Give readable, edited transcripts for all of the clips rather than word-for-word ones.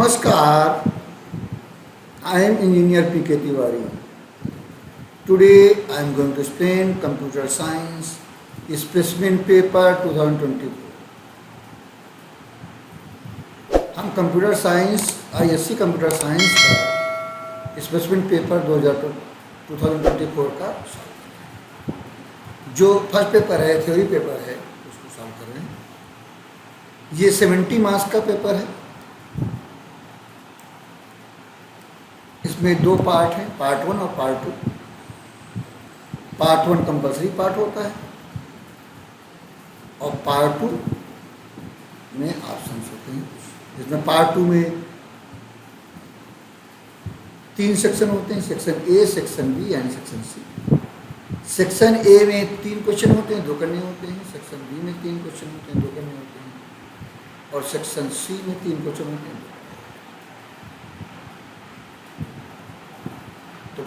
Namaskar, I am Engineer P.K. Tiwari. Today I am going to explain Computer Science Specimen Paper 2024. हम computer science ISC computer science का specimen paper 2024 का जो first paper है, theory paper है, उसको solve कर रहे हैं। ये 70 मार्क्स का पेपर है। इसमें दो पार्ट हैं, पार्ट 1 और पार्ट 2। पार्ट 1 कंपल्सरी पार्ट होता है और पार्ट 2 में ऑप्शंस होते हैं। जिसमें पार्ट 2 में 3 सेक्शन होते हैं, section A, section B and section C. Section A में 3 क्वेश्चन होते हैं, 2 करने होते हैं। सेक्शन बी में 3 क्वेश्चन होते हैं, 2 करने होते हैं। और सेक्शन सी में 3 क्वेश्चन होते हैं। तो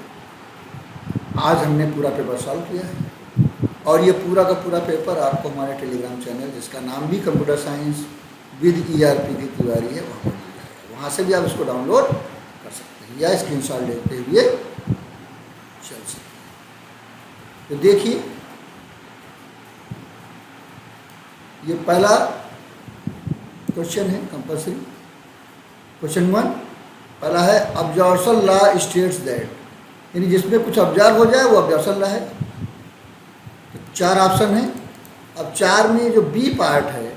आज हमने पूरा पेपर सॉल्व किया है और ये पूरा का पूरा पेपर आपको हमारे टेलीग्राम चैनल, जिसका नाम भी कंप्यूटर साइंस विद ERP की तिवारी है, वहाँ पर मिल जाएगा। वहाँ से भी आप इसको डाउनलोड कर सकते हैं या स्क्रीनशॉट लेते हुए चल सकते हैं। तो देखिए, ये पहला क्वेश्चन है कंपल्सरी। क्वेश्चन 1 पहला है, ऑब्जर्वेशन लॉ स्टेट्स दैट, यानी जिसमें कुछ ऑब्जर्व हो जाए वो ऑब्जर्वेशन लॉ है। तो 4 ऑप्शन है। अब 4 में जो बी पार्ट है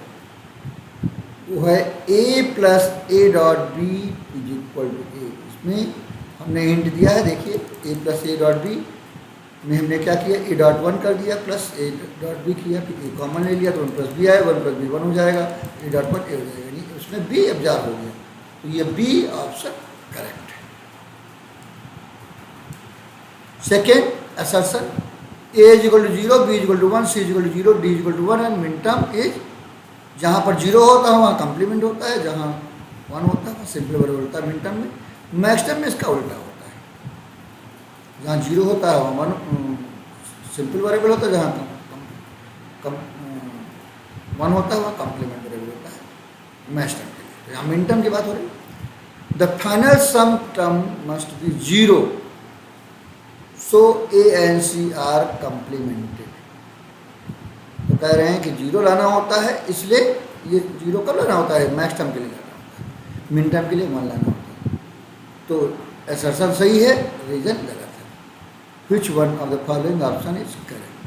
वो है a plus a dot b is equal to a. इसमें हमने हिंट दिया है, देखिए a plus a dot b में हमने क्या किया, ए डॉट 1 कर दिया प्लस ए डॉट बी किया, फिर ए कॉमन ले लिया तो 1 प्लस बी आया, 1 प्लस बी 1 हो जाएगा, ए डॉट 1 ए हो जाएगा, यानी उसमें बी ऑब्जर्व हो गया। तो ये बी ऑप्शन करेक्ट है। Second assertion, A is equal to 0, B is equal to 1, C is equal to 0, D is equal to 1 and min term is, जहाँ पर 0 होता है वहाँ कम्प्लीमेंट होता है, जहाँ 1 होता है वहाँ सिंपल वेरिएबल होता है मिन टर्म में। मैक्स टर्म में इसका उल्टा होता है, जहाँ 0 होता है वहाँ 1 सिंपल वेरिएबल होता है, जहाँ 1 होता है वहाँ कम्प्लीमेंट वेरिएबल होता है मैक्स टर्म के लिए। यहाँ मिन टर्म की बात हो रही है। The final sum term must be 0, so A and C are complemented. तो कह रहे हैं कि 0 लाना होता है, इसलिए ये 0 कब लाना होता है, मैक्स टर्म के लिए लाना होता है, मिन टर्म के लिए 1 लाना होता है। तो असर्शन सही है, रीजन गलत है। Which one of the following option is correct.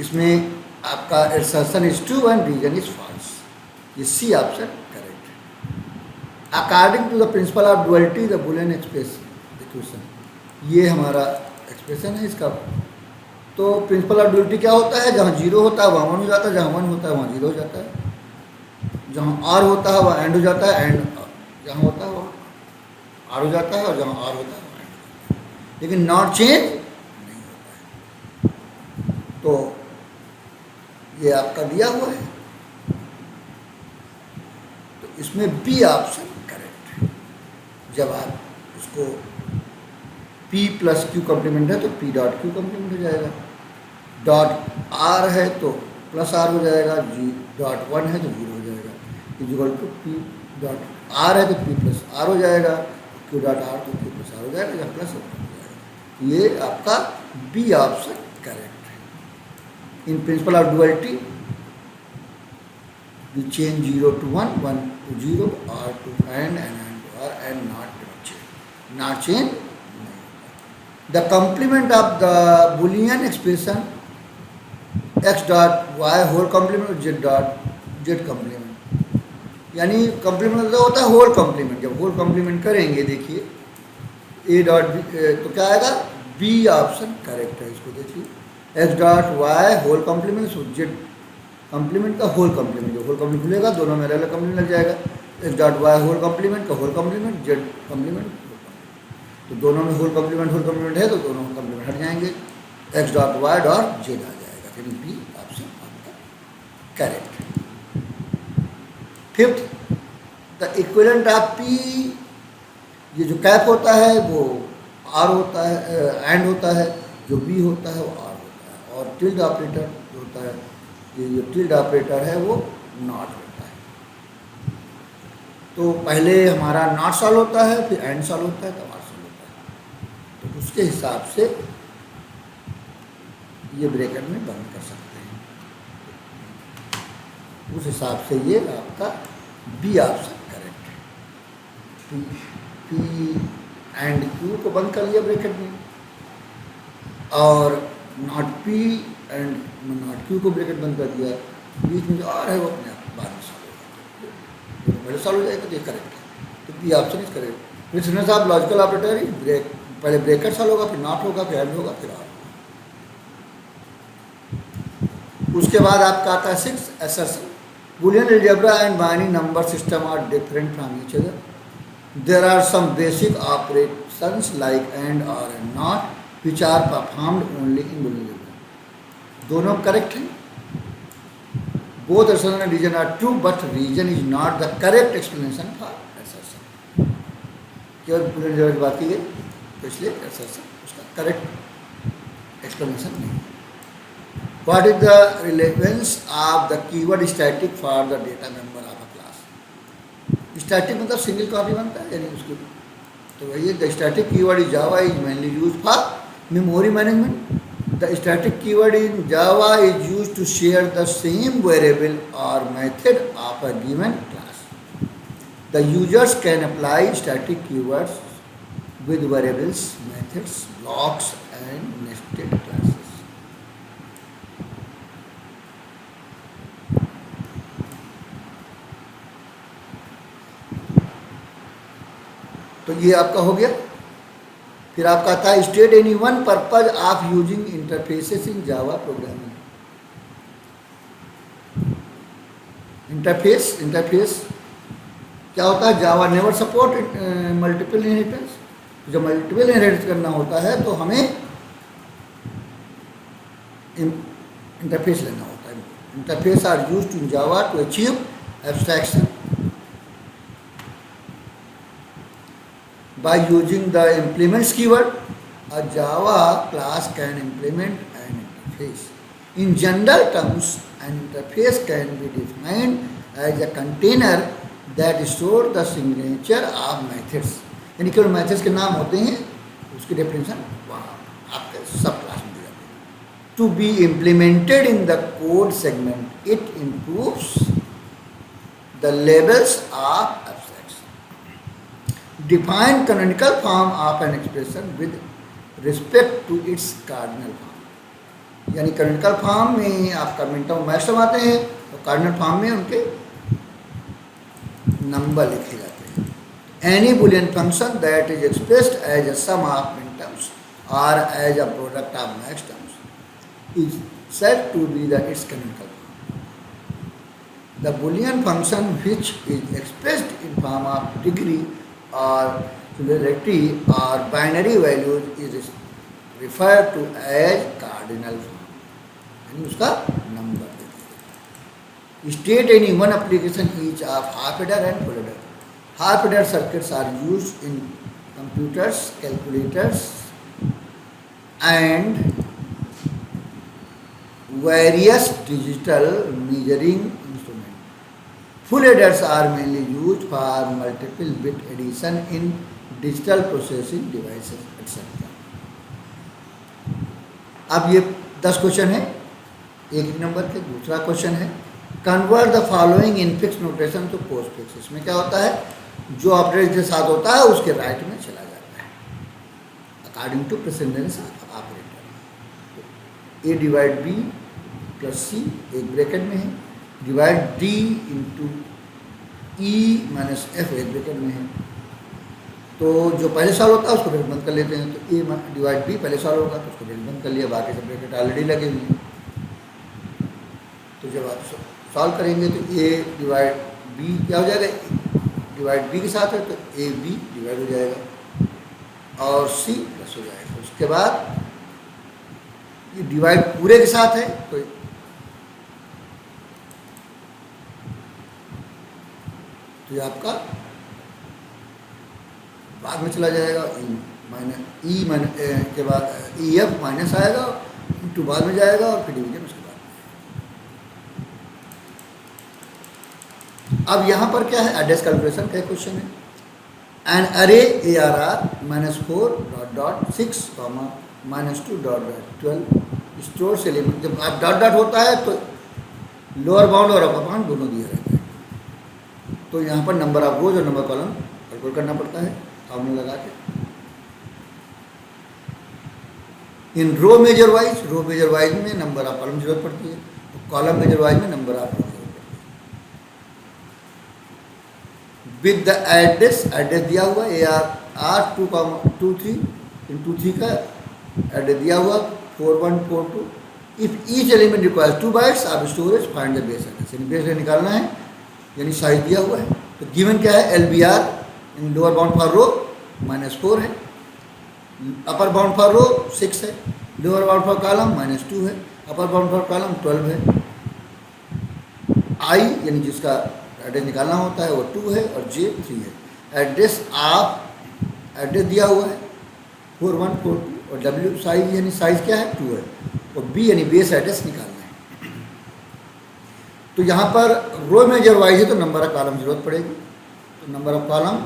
इसमें आपका assertion is true and reason is false. ये सी ऑप्शन करेक्ट है। According to the principle of duality the Boolean expression, ये हमारा एक्सप्रेशन है इसका। तो प्रिंसिपल ऑफ डुअलिटी क्या होता है, जहाँ 0 होता है वहाँ 1 हो जाता है, जहाँ 1 होता है वहाँ 0 हो जाता है, जहाँ R होता है वहाँ एंड हो जाता है, एंड जहाँ होता है वहाँ R हो जाता है, और जहाँ R होता है वहाँ एंड हो जाता है, लेकिन नॉट चेंज नहीं होता है। तो ये आपका दिया हुआ है, तो इसमें बी ऑप्शन करेक्ट है। जब आप उसको P प्लस क्यू कम्प्लीमेंट है तो P डॉट क्यू कम्प्लीमेंट हो जाएगा, डॉट R है तो प्लस R हो जाएगा, G डॉट 1 है तो 0 हो जाएगा, equal to P dot R है तो P प्लस R हो जाएगा, Q डॉट R तो Q प्लस R हो जाएगा, या प्लस हो जाएगा। ये आपका बी ऑप्शन करेक्ट है। In principle of duality we change 0 to 1, 1 to 0, R to and to R and not change, not change। The complement of the Boolean expression x dot y whole complement और z dot z complement, यानी complement तो होता है whole complement। जब whole complement करेंगे, देखिए a dot b, तो क्या आएगा, b ऑप्शन करेक्ट है। इसको देखिए x dot y whole complement, so z complement का whole complement, जो whole complement खुलेगा दोनों में अलग complement लग जाएगा। x dot y whole complement का whole complement, z complement, तो दोनों में होल कम्प्लीमेंट है तो दोनों कम्प्लीमेंट हट जाएंगे, x dot y dot z आ जाएगा, यानी बी ऑप्शन आपका करेक्ट है। Fifth, the equivalent of p, ये जो कैप होता है वो आर होता है, एंड होता है, जो बी होता है वो आर होता है, और टिल्ड ऑपरेटर जो होता है, ये जो टिल्ड ऑपरेटर है वो नॉट होता है। तो पहले हमारा नॉट सॉल्व होता है, फिर एंड सॉल्व होता है, तब आर सॉल्व होता है। तो उसके हिसाब से ये ब्रैकेट में बंद कर सकते हैं। उस हिसाब से ये आपका बी ऑप्शन करेक्ट है। पी एंड क्यू को बंद कर लिया ब्रैकेट में, और not P and not Q को ब्रैकेट बंद कर दिया। बीच में जो आर है वो अपने आप बाद में सॉल्व हो जाएगा, पहले सॉल्व हो जाएगा, तो ये करेक्ट है। तो बी ऑप्शन इज करेक्ट। फिर सुनने साहब लॉजिकल ऑपरेटर ब्रेक, पहले ब्रैकेट सॉल्व होगा, फिर नॉट होगा, फिर एंड होगा, फिर आर। उसके बाद आपका आता है 6 assertion. Boolean algebra and binary number system are different from each other. There are some basic operations like and, or, and not, which are performed only in Boolean algebra. दोनों correct हैं. Both assertion and reason are true, but reason is not the correct explanation for assertion. केवल Boolean algebra की बात की गई, तो इसलिए assertion उसका करेक्ट एक्सप्लेनेशन नहीं. What is the relevance of the keyword static for the data member of a class? Static मतलब सिंगल कॉपी बनता है, यानी उसकी तो वही the static keyword in Java is mainly used for memory management. The static keyword in Java is used to share the same variable or method of a given class. The users can apply static keywords with variables, methods, blocks, and nested classes. तो ये आपका हो गया. फिर आपका था state any one purpose of using interfaces in Java programming. Interface क्या होता है? Java never support multiple inheritance. जब मल्टीपल इनहेरिट करना होता है तो हमें इंटरफेस लेना होता है. Interface are used in Java to achieve abstraction. By using the implements keyword, a Java class can implement an interface. In general terms, an interface can be defined as a container that stores the signature of methods. यानी केवल methods के नाम होते हैं, उसकी definition वहाँ आपके सब क्लास में दी जाती है. To be implemented in the code segment, it improves the levels of define canonical form of an expression with respect to its cardinal form. यानी canonical form में आपका मिनटम मैक्सिमम आते हैं, और cardinal form में उनके नंबर लिखे जाते हैं. Any Boolean function that is expressed as a sum of minterms or as a product of maxterms is said to be its canonical form. The Boolean function which is expressed in form of degree or singularity or binary values is referred to as cardinal form. यानी उसका number देते हैं. State any one application each of half adder and full adder. Half adder circuits are used in computers, calculators, and various digital measuring instruments. Full adders are mainly used for multiple bit addition in digital processing devices, etc. अब ये 10 question है, एक number के. दूसरा question है convert the following infix notation to postfix. इसमें क्या होता है? जो ऑपरेटर के साथ होता है उसके राइट में चला जाता है according to precedence operator. A divide b plus c एक ब्रैकेट में है, divide d into e minus f एक ब्रैकेट में है. तो जो पहले सॉल्व होता है उसको ब्रैकेट बंद कर लेते हैं. तो ए डिवाइड बी पहले सॉल्व होगा तो उसको ब्रैकेट बंद कर लिया, बाकी सब ब्रैकेट ऑलरेडी लगे हुए हैं. तो जब आप सॉल्व करेंगे तो ए डिवाइड बी क्या हो जाएगा? डिवाइड बी के साथ है तो ए बी डिवाइड हो जाएगा और सी प्लस हो जाएगा. उसके बाद ये डिवाइड पूरे के साथ है तो ये आपका बाद में चला जाएगा. ई माइनस के बाद ई एफ माइनस आएगा, इंटू बाद में जाएगा और फिर डिवीजन उसके बाद. अब यहाँ पर क्या है, एड्रेस कैलकुलेशन का क्वेश्चन है। एन अरे ARR -4 dot dot 6 -2 dot dot 12 store element. जब आप डॉट डॉट होता है तो लोअर बाउंड और अपर बाउंड दोनों दिया रहता है। तो यहाँ पर नंबर ऑफ रोज और नंबर कॉलम कैलकुलेट करना पड़ता है फॉर्मूला लगा के। इन रो मेजर वाइज में नंबर ऑफ कॉलम जरूरत पड़ती है, तो कॉलम मेजर वाइज में नंबर ऑफ रो जरूरत पड़ती है। विद द एड्रेस दिया हुआ ARR 2,3 × 3 का एड्रेस दिया हुआ 4142। If each element requires 2 bytes of storage find the base address, यानी बेस एड्रेस निकालना है, यानी साइज दिया हुआ है। तो गिवन क्या है, LBR in lower bound for row -4 है, अपर बाउंड फॉर रो 6 है, लोअर बाउंड फॉर कॉलम -2 है, अपर बाउंड फॉर कॉलम 12 है। I यानी जिसका एड्रेस निकालना होता है वो 2 है और J 3 है। एड्रेस दिया हुआ है 4142 और W साइज यानी साइज क्या है 2 है, और B यानी बेस एड्रेस निकालना है। तो यहाँ पर रो मेजर वाइज है तो नंबर ऑफ कॉलम जरूरत पड़ेगी। तो number of column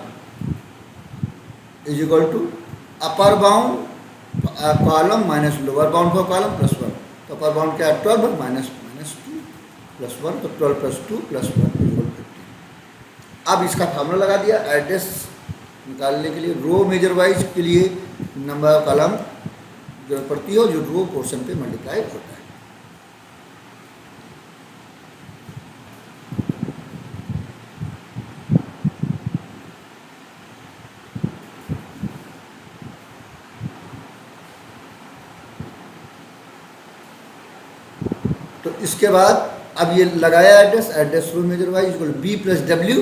is equal to upper bound column minus lower bound for column +1। तो अपर बाउंड क्या है 12 -2 +1, तो 12 + 2 + 1 = 15। अब इसका फार्मूला लगा दिया एड्रेस निकालने के लिए। रो मेजर वाइज के लिए नंबर ऑफ कॉलम जरूरत पड़ती है जो रो पोर्शन पे मल्टीप्लाई होता है। तो इसके बाद अब ये लगाया address row major wise equal B + W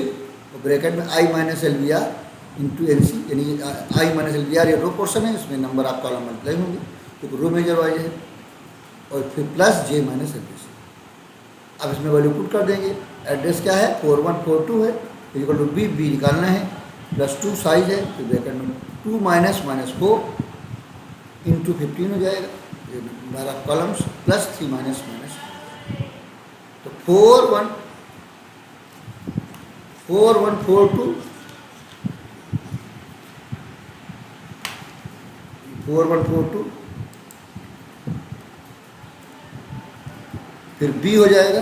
और ब्रैकेट में I - LBR × NC, यानी I - LBR ये रो पोर्शन है, इसमें नंबर ऑफ कॉलम मल्टीप्लाई होंगे तो रो मेजर वाइज है, और फिर प्लस J - LBC। अब इसमें वैल्यू पुट कर देंगे। एड्रेस क्या है 4142 है, इक्वल टू B निकालना है, +2 साइज है, तो ब्रैकेट में 2 - -4 × 15 हो जाएगा, ये नंबर ऑफ कॉलम्स प्लस 3 - तो 4142 फिर B हो जाएगा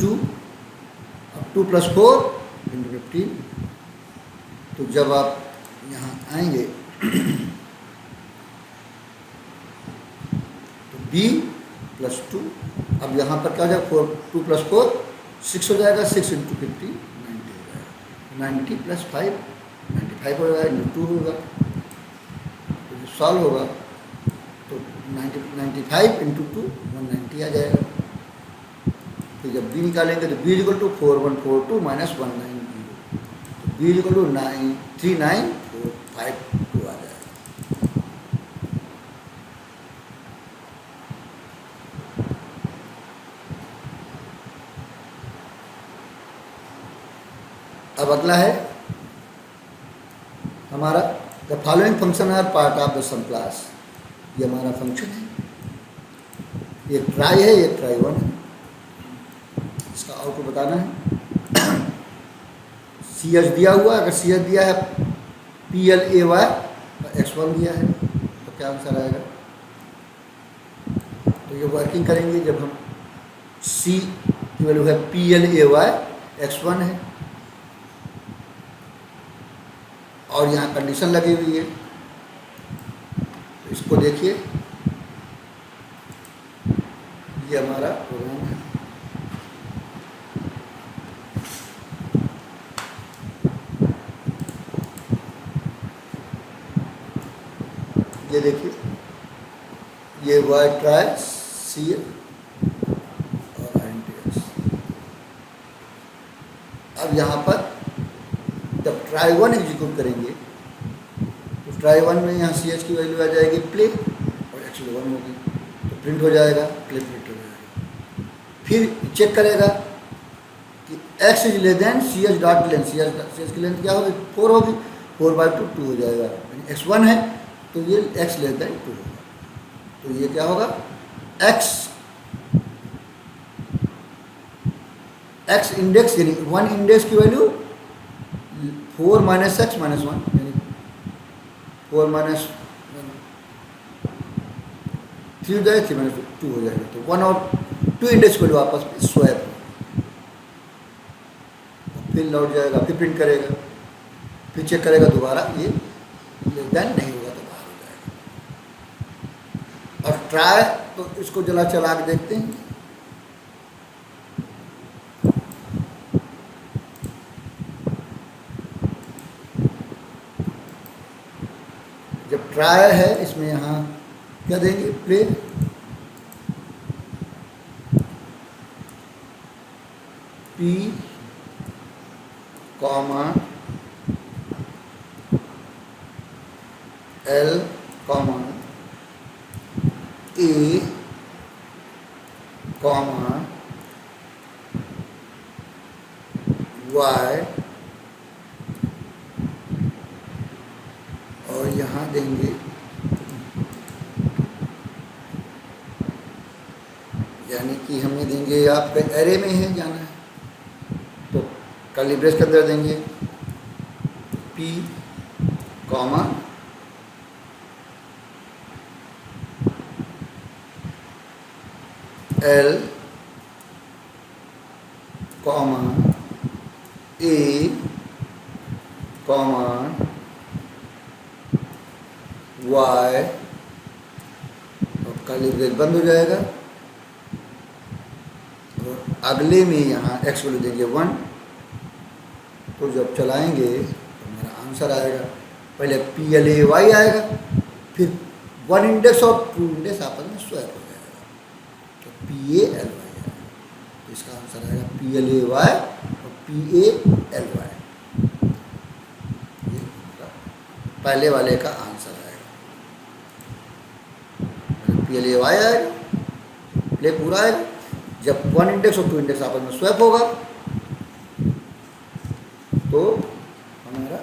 2, अब 2 + 4 × 15। तो जब आप यहाँ आएंगे तो B + 2, अब यहाँ पर क्या हो जाएगा 2 + 4 6 हो जाएगा, 6 × 50 90 हो जाएगा, 90 + 5 95 हो जाएगा, × 2 होगा। तो जो सॉल्व होगा तो 95 × 2 190 आ जाएगा। तो जब B निकालेंगे तो B = 4142 - 190, तो B = 39452 आ जाएगा। अब अगला है हमारा the following function are part of the sum class. ये हमारा फंक्शन है, एक ट्राई है, एक ट्राई 1 है। इसका आउटपुट बताना है। CS दिया हुआ, अगर CS दिया है PLAY x1 दिया है तो क्या आंसर आएगा। तो ये वर्किंग करेंगे जब हम C की वैल्यू है PLAY x1 है और यहाँ कंडीशन लगी हुई है। तो इसको देखिए, ये हमारा प्रोग्राम है। ये देखिए, ये वाई ट्राई सी और INTS। अब यहाँ पर जब ट्राई 1 एग्जीक्यूट करेंगे तो ट्राई 1 में यहाँ CH की वैल्यू आ जाएगी प्ले और एक्चुअली 1 होगी, तो प्रिंट हो जाएगा, प्ले प्रिंट हो जाएगा। फिर चेक करेगा कि x is less then CH dot length, CH की लेंथ क्या होगी 4 होगी, 4/2 2 हो जाएगा, यानी x1 है तो ये x लेस देन 2 होगा। तो ये क्या होगा एक्स इंडेक्स यानी वन इंडेक्स की value 4 minus x minus one, यानी 4 माइनस 3 हो जाएगा, 3 माइनस 2 हो जाएगा, तो 1 और 2 इंडेक्स की वैल्यू आपस में स्वैप, फिर लौट जाएगा, फिर प्रिंट करेगा, फिर चेक करेगा दोबारा, ये लेस देन नहीं होगा तो बाहर हो जाएगा। और ट्राई, तो इसको जरा चला के देखते हैं। जब ट्राई है इसमें यहाँ क्या देंगे, play, P comma L comma A comma Y, और यहाँ देंगे यानी कि हमें देंगे, आपके एरे में है जाना है तो कर्ली ब्रेस के अंदर देंगे P comma L comma A comma Y, और कर्ली ब्रेस बंद हो जाएगा। और अगले में यहाँ एक्स वैल्यू देंगे 1, तो जब चलाएंगे तो मेरा आंसर आएगा, पहले पी एल ए वाई आएगा, फिर 1 इंडेक्स और 2 इंडेक्स आपस में स्वैप हो जाएगा, तो पी ए एल वाई आएगा। तो इसका आंसर आएगा पी एल ए वाई और पी ए एल वाई, ये पहले वाले का आंसर आएगा। पी एल ए वाई आएगा, प्ले पूरा आएगा, जब 1 इंडेक्स और 2 इंडेक्स आपस में स्वैप होगा तो हमारा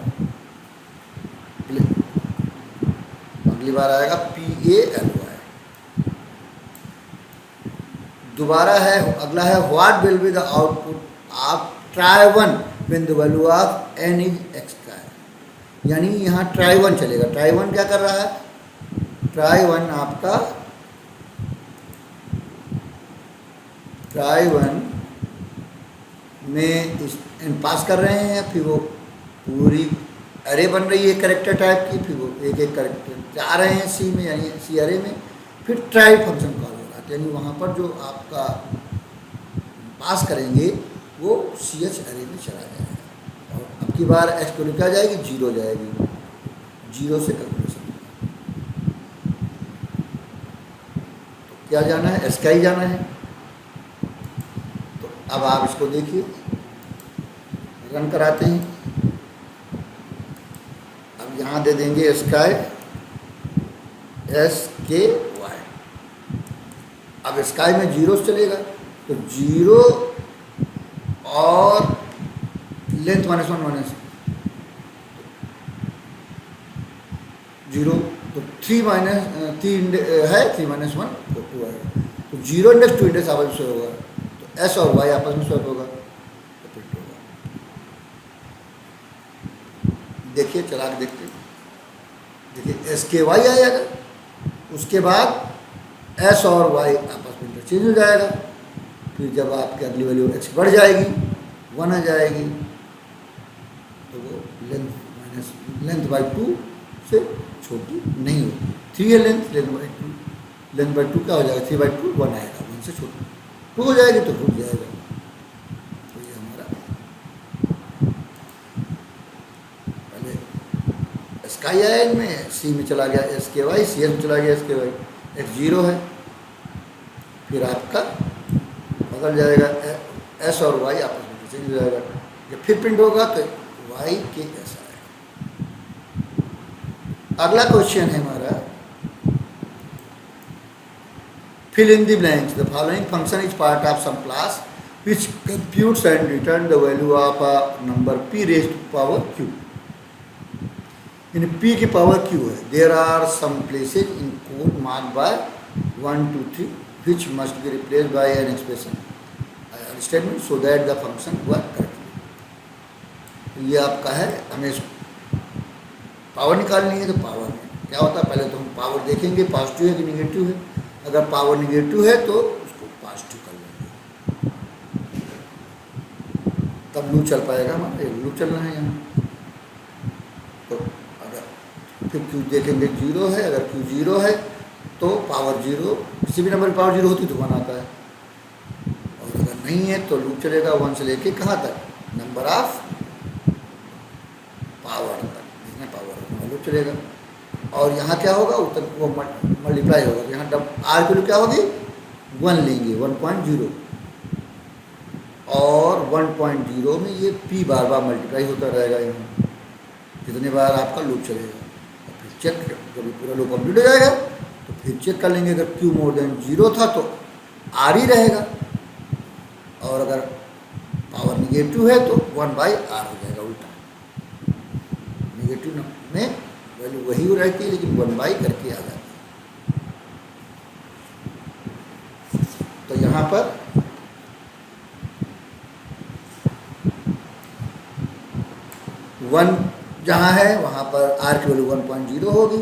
प्ले, अगली बार आएगा पी ए एल वाई। दोबारा है, अगला है what will be the output of try one when the value of n is x का है, यानी यहाँ ट्राई वन चलेगा। ट्राई वन क्या कर रहा है, ट्राई वन आपका, ट्राई वन में इस एन पास कर रहे हैं, फिर वो पूरी अरे बन रही है करेक्टर टाइप की, फिर वो एक एक करेक्टर जा रहे हैं सी में, यानी सी अरे में, फिर ट्राई फंक्शन कॉल हो रहा है, यानी वहाँ पर जो आपका पास करेंगे वो सी एच अरे में चला जाएगा। और अब की बार एक्स वैल्यू क्या जाएगी, 0 जाएगी, 0 से कैलकुलेशन। तो क्या जाना है, एस का ही जाना है। तो अब आप इसको देखिए, रन कराते हैं। अब यहाँ दे देंगे स्काई एस के वाई, अब स्काई में 0 चलेगा, तो 0 और लेंथ -1 -0, तो 3 है, 3 - 1 तो 2 आएगा, तो 0 इंडेक्स 2 इंडेक्स आपस में होगा, तो एस और वाई आपस में स्वैप होगा, तो प्रिंट होगा। देखिए चला के देखते हैं, देखिए एस के वाई आएगा, उसके बाद एस और वाई आपस में इंटरचेंज हो जाएगा, फिर जब आपकी अगली वैल्यू एक्स बढ़ जाएगी, 1 आ जाएगी, तो वो लेंथ बाई 2 से छोटी नहीं होगी। 3 है लेंथ, लेंथ बाई 2 क्या हो जाएगा, 3/2, 1 आएगा, 1 से छोटी 2 हो जाएगी तो रुक जाएगा। तो ये हमारा पहले स्काई आया इनमें, सी में चला गया एस के वाई, सी एस में चला गया एस के वाई, एक्स 0 है, फिर आपका बदल जाएगा, एस और वाई आपस में चेंज हो जाएगा, जब फिर प्रिंट होगा तो वाई के एस आएगा। अगला क्वेश्चन है हमारा, fill in the blanks. The following function is part of some class which computes and return the value of a number p raised to power q. In p की power q है. There are some places in code marked by 1, 2, 3 which must be replaced by an expression. Statement so that the function work correctly. ये आपका है, हमें power निकालनी है। तो power में क्या होता है, पहले तो हम पावर देखेंगे पॉजिटिव है कि निगेटिव है। अगर पावर निगेटिव है तो उसको पॉजिटिव कर लेंगे, तब लूप चल पाएगा हमारा। लूप चलना है यहाँ। तो अगर फिर क्यू देखेंगे जीरो है, अगर क्यू जीरो है तो पावर जीरो, किसी भी नंबर की पावर जीरो होती तो 1 आता है। और अगर नहीं है तो लूप चलेगा 1 से लेके कहाँ तक, नंबर ऑफ पावर तक, जितने पावर है लूप चलेगा। और यहाँ क्या होगा, उत्तर वो मल्टीप्लाई होगा। तो यहाँ आर की वैल्यू क्या होगी, 1 लेंगे, 1.0, और 1.0 में ये पी बार बार मल्टीप्लाई होता रहेगा यहाँ, जितने बार आपका लूप चलेगा। और फिर चेक, जब पूरा लूप कंप्लीट हो जाएगा तो फिर चेक कर लेंगे। अगर क्यू मोर देन 0 था तो आर ही रहेगा, और अगर पावर निगेटिव है तो 1/r हो जाएगा उल्टा। निगेटिव में वैल्यू वही रहती है, लेकिन 1 करके आ जाती है। तो यहाँ पर वन जहाँ है वहाँ पर आर की वैल्यू 1.0 होगी,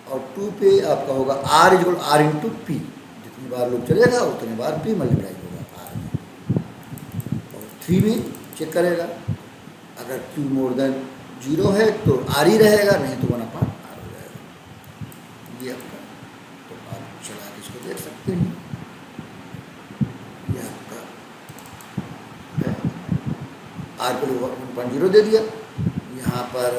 और 2 पे आपका होगा R equal R into P. जितनी बार लूप चलेगा उतनी बार पी मल्टीप्लाई होगा आर में। और 3 में चेक करेगा, अगर क्यू मोर देन 0 है तो आर ही रहेगा, नहीं तो 1/r हो जाएगा। ये आपका, तो आप चला के इसको देख सकते हैं। ये आपका है, आर को 1.0 दे दिया, यहाँ पर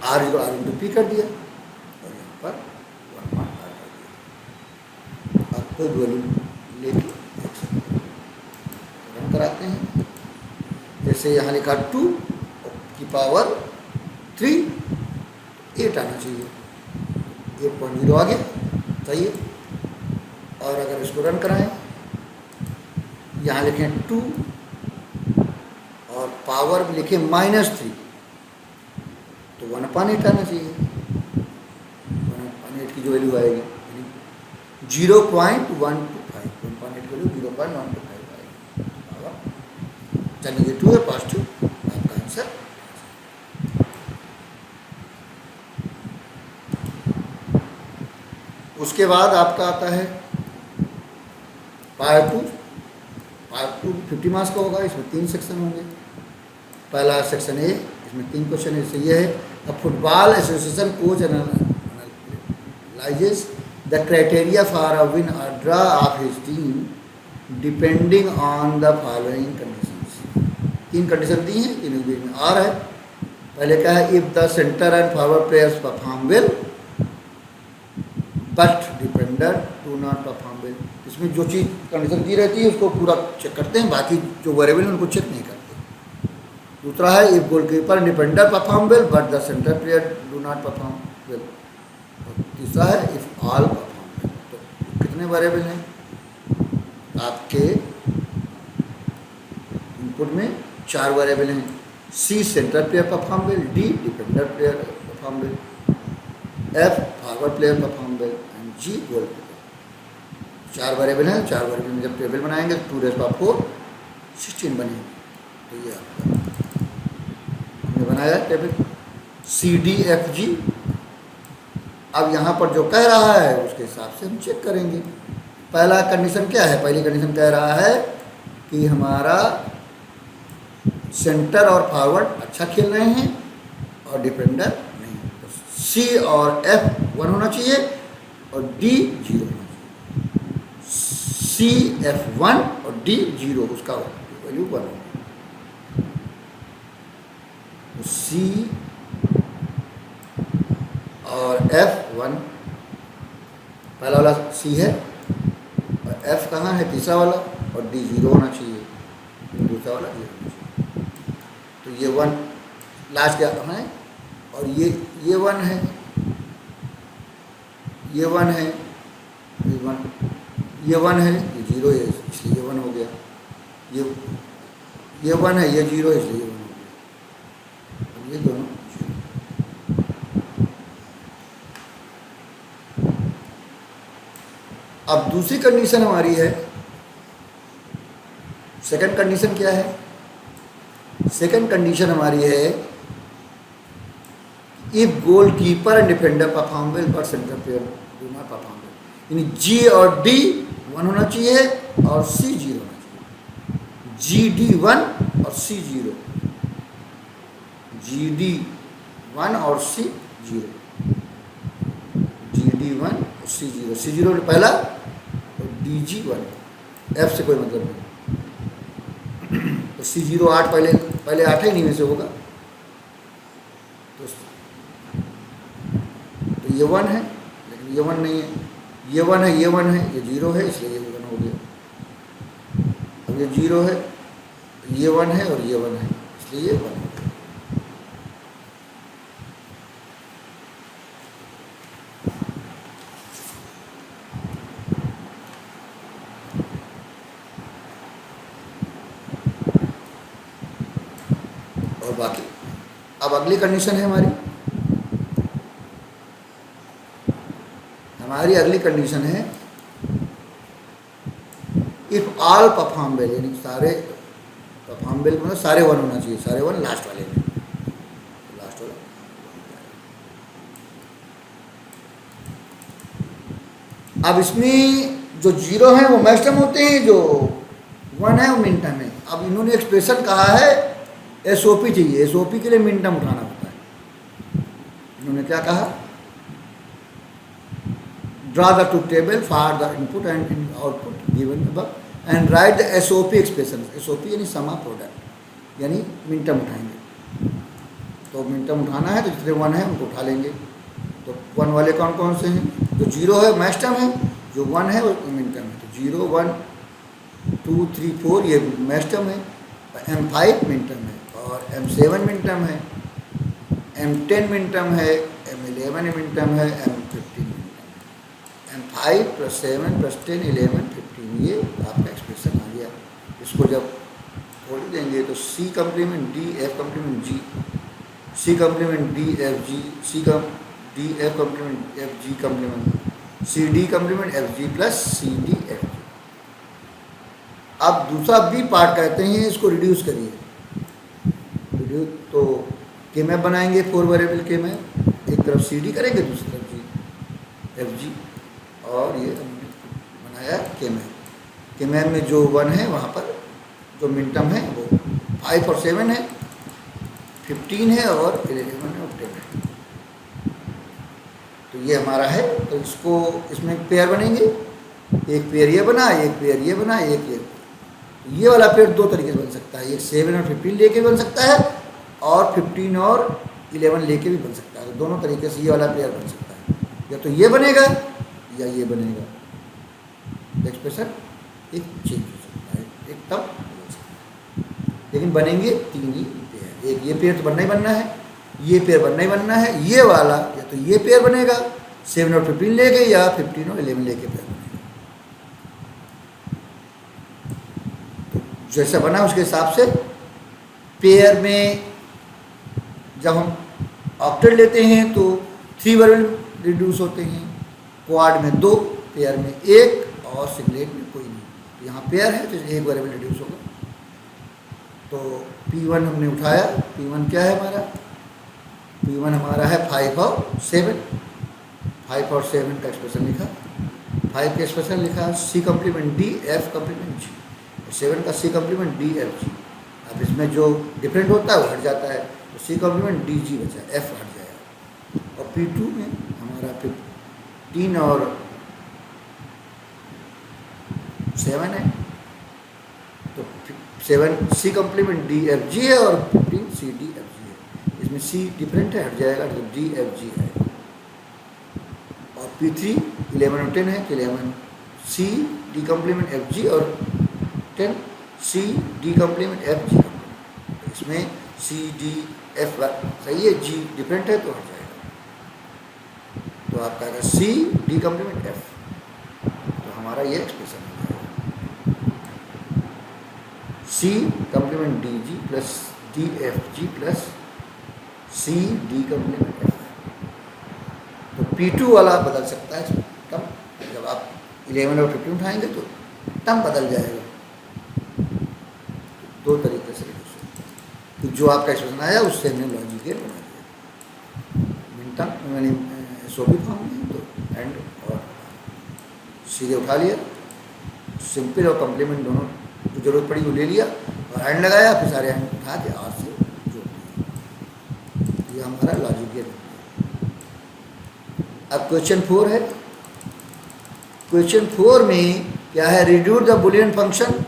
आर इंटू पी कर दिया, और यहाँ पर 1/r कर दिया। अब कोई वैल्यू लेके देख सकते हैं, रन कराते हैं। जैसे यहाँ लिखा 2 की पावर 3, 8 आना चाहिए, 8.0 आ गया, सही है। और अगर इसको रन कराएं, यहाँ लिखें 2 और पावर लिखें -3, तो 1/8 आना चाहिए। 1/8 की जो वैल्यू आएगी 0.125, 1/8 की वैल्यू 0.125 आएगी। पावर चलिए 2 है पॉजिटिव, आपका आंसर। उसके बाद आपका आता है पार्ट 2। पार्ट 2 50 मार्क्स का होगा। इसमें 3 सेक्शन होंगे। पहला सेक्शन ए, इसमें 3 क्वेश्चन है। ये है, the football association coach analyses the criteria for a win और draw of his team depending on the following conditions. 3 condition दी हैं, इन बीच में आर है। पहले क्या है, if the centre and forward players perform well but defender do not perform well. इसमें जो चीज़ कंडीशन दी रहती है उसको पूरा चेक करते हैं, बाकी जो वेरिएबल है उनको चेक नहीं करते। दूसरा है, if goalkeeper defender perform well but the centre player do not perform well. और तीसरा है, इफ ऑल परफॉर्म वेल। तो कितने वेरिएबल हैं आपके इनपुट में? 4 वेरिएबल हैं। C center player perform well, D defender player perform well, F forward player perform well, and G goalkeeper. 4 variable हैं। 4 वेरिएबल में जब टेबल बनाएंगे तो 2⁴ 16 बनेंगे। तो ये आपका हमने बनाया टेबल CDFG। अब यहाँ पर जो कह रहा है उसके हिसाब से हम चेक करेंगे। पहला कंडीशन क्या है? पहली कंडीशन कह रहा है कि हमारा सेंटर और फॉरवर्ड अच्छा खेल रहे हैं और डिफेंडर नहीं। तो C और F 1 होना चाहिए और D 0 होना चाहिए। C F 1 और D 0, उसका वैल्यू 1 होगा। तो C और F 1, पहला वाला C है और F कहाँ है? तीसरा वाला, और D 0 होना चाहिए, दूसरा वाला 0 होना चाहिए। तो ये 1 लास्ट क्या है, और ये 1 है, ये 1 है, ये 1 है, ये 0 है, इसलिए ये 1 हो गया। ये 1 है, ये 0 है, इसलिए ये 1 हो गया। ये दोनों 0। अब दूसरी कंडीशन हमारी है, सेकंड कंडीशन क्या है? सेकंड कंडीशन हमारी है if goal keeper and defender perform well but centre player do not perform well, यानी जी और डी 1 होना चाहिए और सी 0 होना चाहिए। जी डी 1 और सी 0, जी डी 1 और सी 0, जी डी 1 और सी 0, सी 0 पहला और डी जी 1, एफ से कोई मतलब नहीं। तो सी 0 8 पहले 8 ही नहीं में से होगा, तो ये 1 है, लेकिन ये 1 नहीं है, ये 1 है, ये 1 है, ये 0 है, इसलिए ये 1 हो गया। अब ये 0 है, ये 1 है और ये 1 है, इसलिए ये 1 हो गया। और बाकी अब अगली कंडीशन है हमारी अगली कंडीशन है इफ ऑल परफॉर्म वेल, यानी सारे परफॉर्म वेल मतलब सारे 1 होना चाहिए, सारे 1 लास्ट वाले में, लास्ट वाला। अब इसमें जो 0 है वो मैक्सिमम होते हैं, जो 1 है वो मिन टर्म है। अब इन्होंने एक्सप्रेशन कहा है एसओपी चाहिए, एसओपी के लिए मिन टर्म उठाना होता है। इन्होंने क्या कहा? Draw the two table for the input and output given above and right the SOP expression. SOP यानी समा प्रोडक्ट, यानी मिन टर्म उठाएंगे। तो मिन टर्म उठाना है तो जितने 1 है उनको उठा लेंगे। तो 1 वाले कौन कौन से हैं? जो 0 है मैक्स टर्म है, जो 1 है वो मिन टर्म है। तो 0 1 2 3 4 ये मैक्स टर्म है, M5 मिन टर्म है, और M7 मिन टर्म है, M10 मिन टर्म है, M11 मिन टर्म है, M15 मिन टर्म है। M5 + 7 + 10 11 15, ये आपका एक्सप्रेशन आ गया। इसको जब खोल देंगे तो C complement D F complement G, C complement D F G, C D F complement F G complement C D complement F G plus C D F G। अब दूसरा बी पार्ट कहते हैं, इसको रिड्यूस करिए। Reduce तो के map बनाएंगे, 4 variable के मैप, एक तरफ सी डी करेंगे, दूसरी तरफ जी एफ जी, और ये बनाया के मैप में जो 1 है वहाँ पर जो मिन टर्म है वो 5 और 7 है, 15 है और 11 और 10 है। तो ये हमारा है। तो इसको इसमें पेयर बनेंगे, एक पेयर ये बना, एक पेयर ये बना, एक ये वाला पेयर 2 तरीके से बन सकता है, एक 7 और 15 लेके बन सकता है और 15 और 11 लेके भी बन सकता है। तो दोनों तरीके से ये वाला पेयर बन सकता है, या तो ये बनेगा या ये बनेगा। एक्सप्रेशन एक चेंज हो सकता है, एक तब हो सकता है, लेकिन बनेंगे 3 ही पेयर। एक ये पेयर तो बनना ही बनना है, ये पेयर बनना ही बनना है, ये वाला या तो ये पेयर बनेगा 7 और 15 लेके, या 15 और 11 लेके पेयर बनेगा। जैसा बना उसके हिसाब से पेयर में जब हम ऑक्टेट लेते हैं तो 3 वेरिएबल रिड्यूस होते हैं, क्वाड में 2, पेयर में 1 और सिंगलेट में कोई नहीं। तो यहाँ पेयर है तो 1 वेरिएबल रिड्यूस होगा। तो P1 हमने उठाया, P1 क्या है हमारा? P1 हमारा है 5 और 7, 5 और 7 का एक्सप्रेशन लिखा, 5 का एक्सप्रेशन लिखा, C complement D F complement G, 7 का C complement D F G। अब इसमें जो डिफरेंट होता है वो हट जाता है, तो C कम्प्लीमेंट D G बचा, F हट जाएगा। और P2 में हमारा 15 और 7 है, तो 7 C complement D F G है और 15 C D F G है। इसमें C डिफरेंट है, हट जाएगा, तो D F G है। और P3 11 और 10 है, तो 11 C D complement F G और 10 C D complement F G। इसमें C D F सही है, G डिफरेंट है तो हट जाएगा। तो आपका आएगा C D कम्प्लीमेंट F। तो हमारा ये एक्सप्रेशन हो जाएगा C complement D G plus D F G plus C D complement F। तो P2 वाला बदल सकता है तब जब आप 11 और 15 उठाएंगे तो टर्म बदल जाएगा। दो तरीके से रिड्यूस होता है। तो जो आपका एक्सप्रेशन आया उससे हमने लॉजिक गेट बना दिया। मिन टर्म मैंने एसओपी फॉर्म में तो एंड और सीधे उठा लिया, सिंपल और कॉम्प्लीमेंट दोनों जो जरूरत पड़ी वो ले लिया और एंड लगाया, फिर सारे एंड उठा के आर से जोड़ दिया। ये हमारा लॉजिक गेट। अब क्वेश्चन 4 है। क्वेश्चन 4 में क्या है, reduce the Boolean function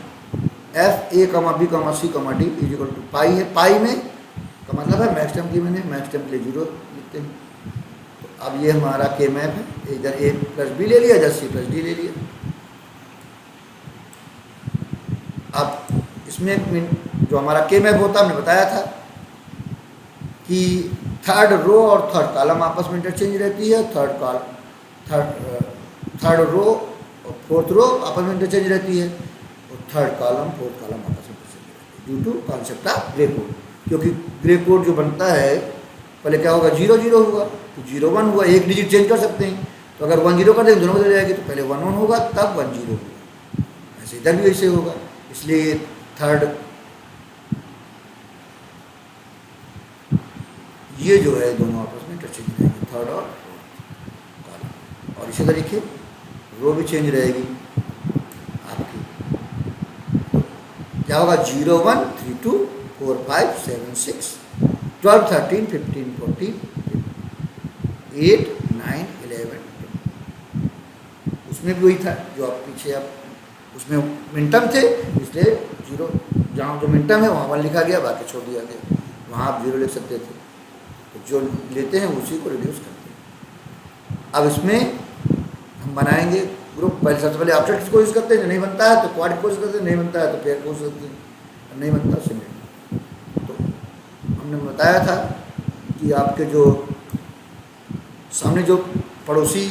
F A कमा बी कमा सी कमा डी इज इक्वल टू पाई है। पाई में का मतलब है मैक्स टर्म की, मैंने मैक्स टर्म के लिए 0 लिखते हैं। तो अब ये हमारा के मैप है, इधर ए प्लस बी ले लिया, इधर सी प्लस डी ले लिया। अब इसमें जो हमारा के मैप होता है, हमने बताया था कि थर्ड रो और थर्ड कॉलम आपस में इंटरचेंज रहती है, थर्ड रो और फोर्थ रो आपस में इंटरचेंज रहती है, और थर्ड कॉलम फोर्थ कॉलम आपस में इंटरचेंज रहती है due to concept of gray code. क्योंकि ग्रे कोड जो बनता है पहले क्या होगा, 0 0 होगा, तो 0 1 हुआ, एक डिजिट चेंज कर सकते हैं। तो अगर 1 0 कर देंगे दोनों बदल जाएगी, तो पहले 1 1 होगा तब 1 0 होगा। ऐसे इधर भी वैसे होगा, इसलिए थर्ड ये जो है दोनों आपस में इंटरचेंज रहेंगे, थर्ड और फोर्थ कॉलम। और इसी तरीके रो भी चेंज रहेगी आपकी। क्या होगा, 0 1 3 2 4 5 7 6 12 13 15 14 8 9 11 12। उसमें भी वही था जो आप पीछे आप उसमें मिनटम थे, इसलिए 0 जहाँ जो मिनटम है वहाँ 1 लिखा गया, बाकी छोड़ दिया गया। वहाँ आप 0 लिख सकते थे। तो जो लेते हैं उसी को रिड्यूस करते हैं। अब इसमें हम बनाएंगे ग्रुप। पहले सबसे पहले ऑब्जेक्ट की कोशिश करते हैं, जो नहीं बनता है तो क्वाड की कोशिश करते हैं, नहीं बनता है तो पेयर की कोशिश करते हैं, नहीं बनता सिमेट्री। तो हमने बताया था कि आपके जो सामने जो पड़ोसी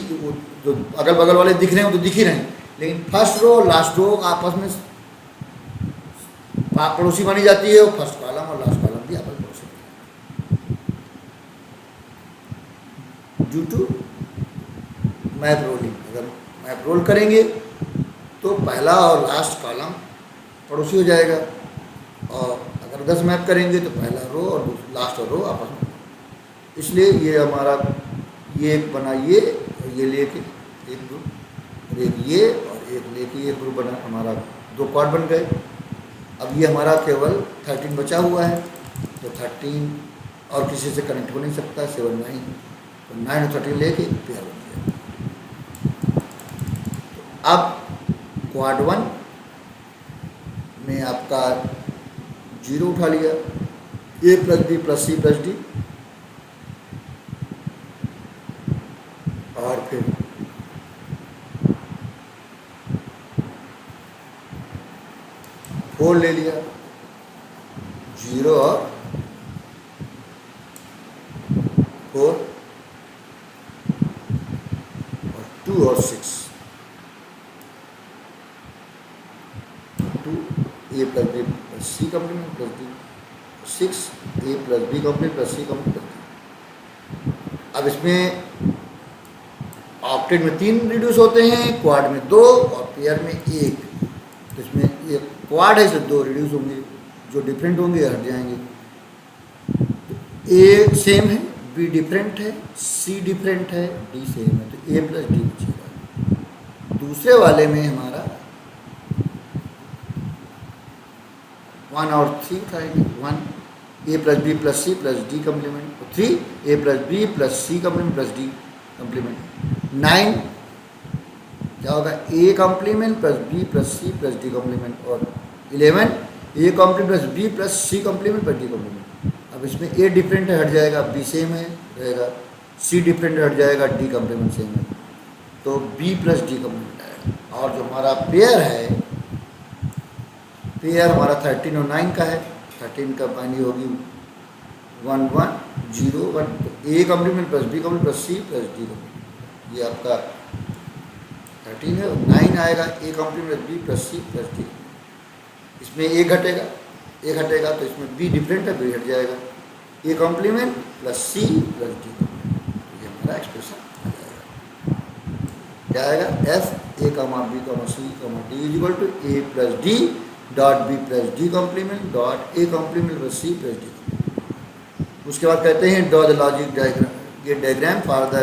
जो अगल बगल वाले दिख रहे हैं वो तो दिख ही रहे हैं, लेकिन फर्स्ट रो और लास्ट रो आपस में पड़ोसी मानी जाती है, और फर्स्ट कॉलम और लास्ट कॉलम भी आपस में पड़ोसी ड्यू टू मैप रोलिंग। अगर मैप रोल करेंगे तो पहला और लास्ट कॉलम पड़ोसी हो जाएगा, और अगर 10 मैप करेंगे तो पहला रो और लास्ट और रो आपस में। इसलिए ये हमारा ये एक बना, ये और ये लेके एक ग्रुप, और एक ये और एक लेके एक ग्रुप बना, हमारा 2 क्वाड बन गए। अब ये हमारा केवल 13 बचा हुआ है, तो 13 और किसी से कनेक्ट हो नहीं सकता, 7 9, तो 9 और 13 लेके पेयर बन गया। अब क्वाड 1 में आपका 0 उठा लिया, A plus B plus C plus D, और फिर फोर ले लिया, 0 और 4 और 2 और 6, 2 ए plus B plus C complement plus D, 6 ए plus B complement plus C complement plus D. अब इसमें ऑक्टेट में 3 रिड्यूस होते हैं, क्वाड में 2 और पेयर में 1। तो इसमें ये क्वाड है, इसलिए 2 रिड्यूस होंगे, जो डिफरेंट होंगे हट जाएंगे। तो ए सेम है, बी डिफरेंट है, सी डिफरेंट है, डी सेम है, तो ए प्लस डी बचेगा। दूसरे वाले में हमारा 1 और 3 उठाएंगे, 1 A plus B plus C plus D complement, 3 A plus B plus C complement plus D complement. 9 क्या होगा, A complement plus B plus C plus D complement, और 11 A complement plus B plus C complement plus D complement. अब इसमें a different है, हट जाएगा, B same है रहेगा, सी डिफरेंट हट जाएगा, डी कॉम्प्लीमेंट सेम है, तो बी प्लस डी कॉम्प्लीमेंट आएगा। और जो हमारा पेयर है, पेयर हमारा 13 और 9 का है। 13 का मानी होगी 1 1 0 1, तो A complement plus B complement plus C plus D complement, ये आपका 13 है। और 9 आएगा A complement B plus C plus D, इसमें ए घटेगा, ए घटेगा तो इसमें बी डिफरेंट है, बी हट जाएगा, A complement plus C plus D, ये हमारा एक्सप्रेशन आ जाएगा। क्या आएगा, F A comma B comma C comma D is equal to A plus D dot B plus D complement dot A complement plus C plus D. उसके बाद कहते हैं draw the logic diagram for the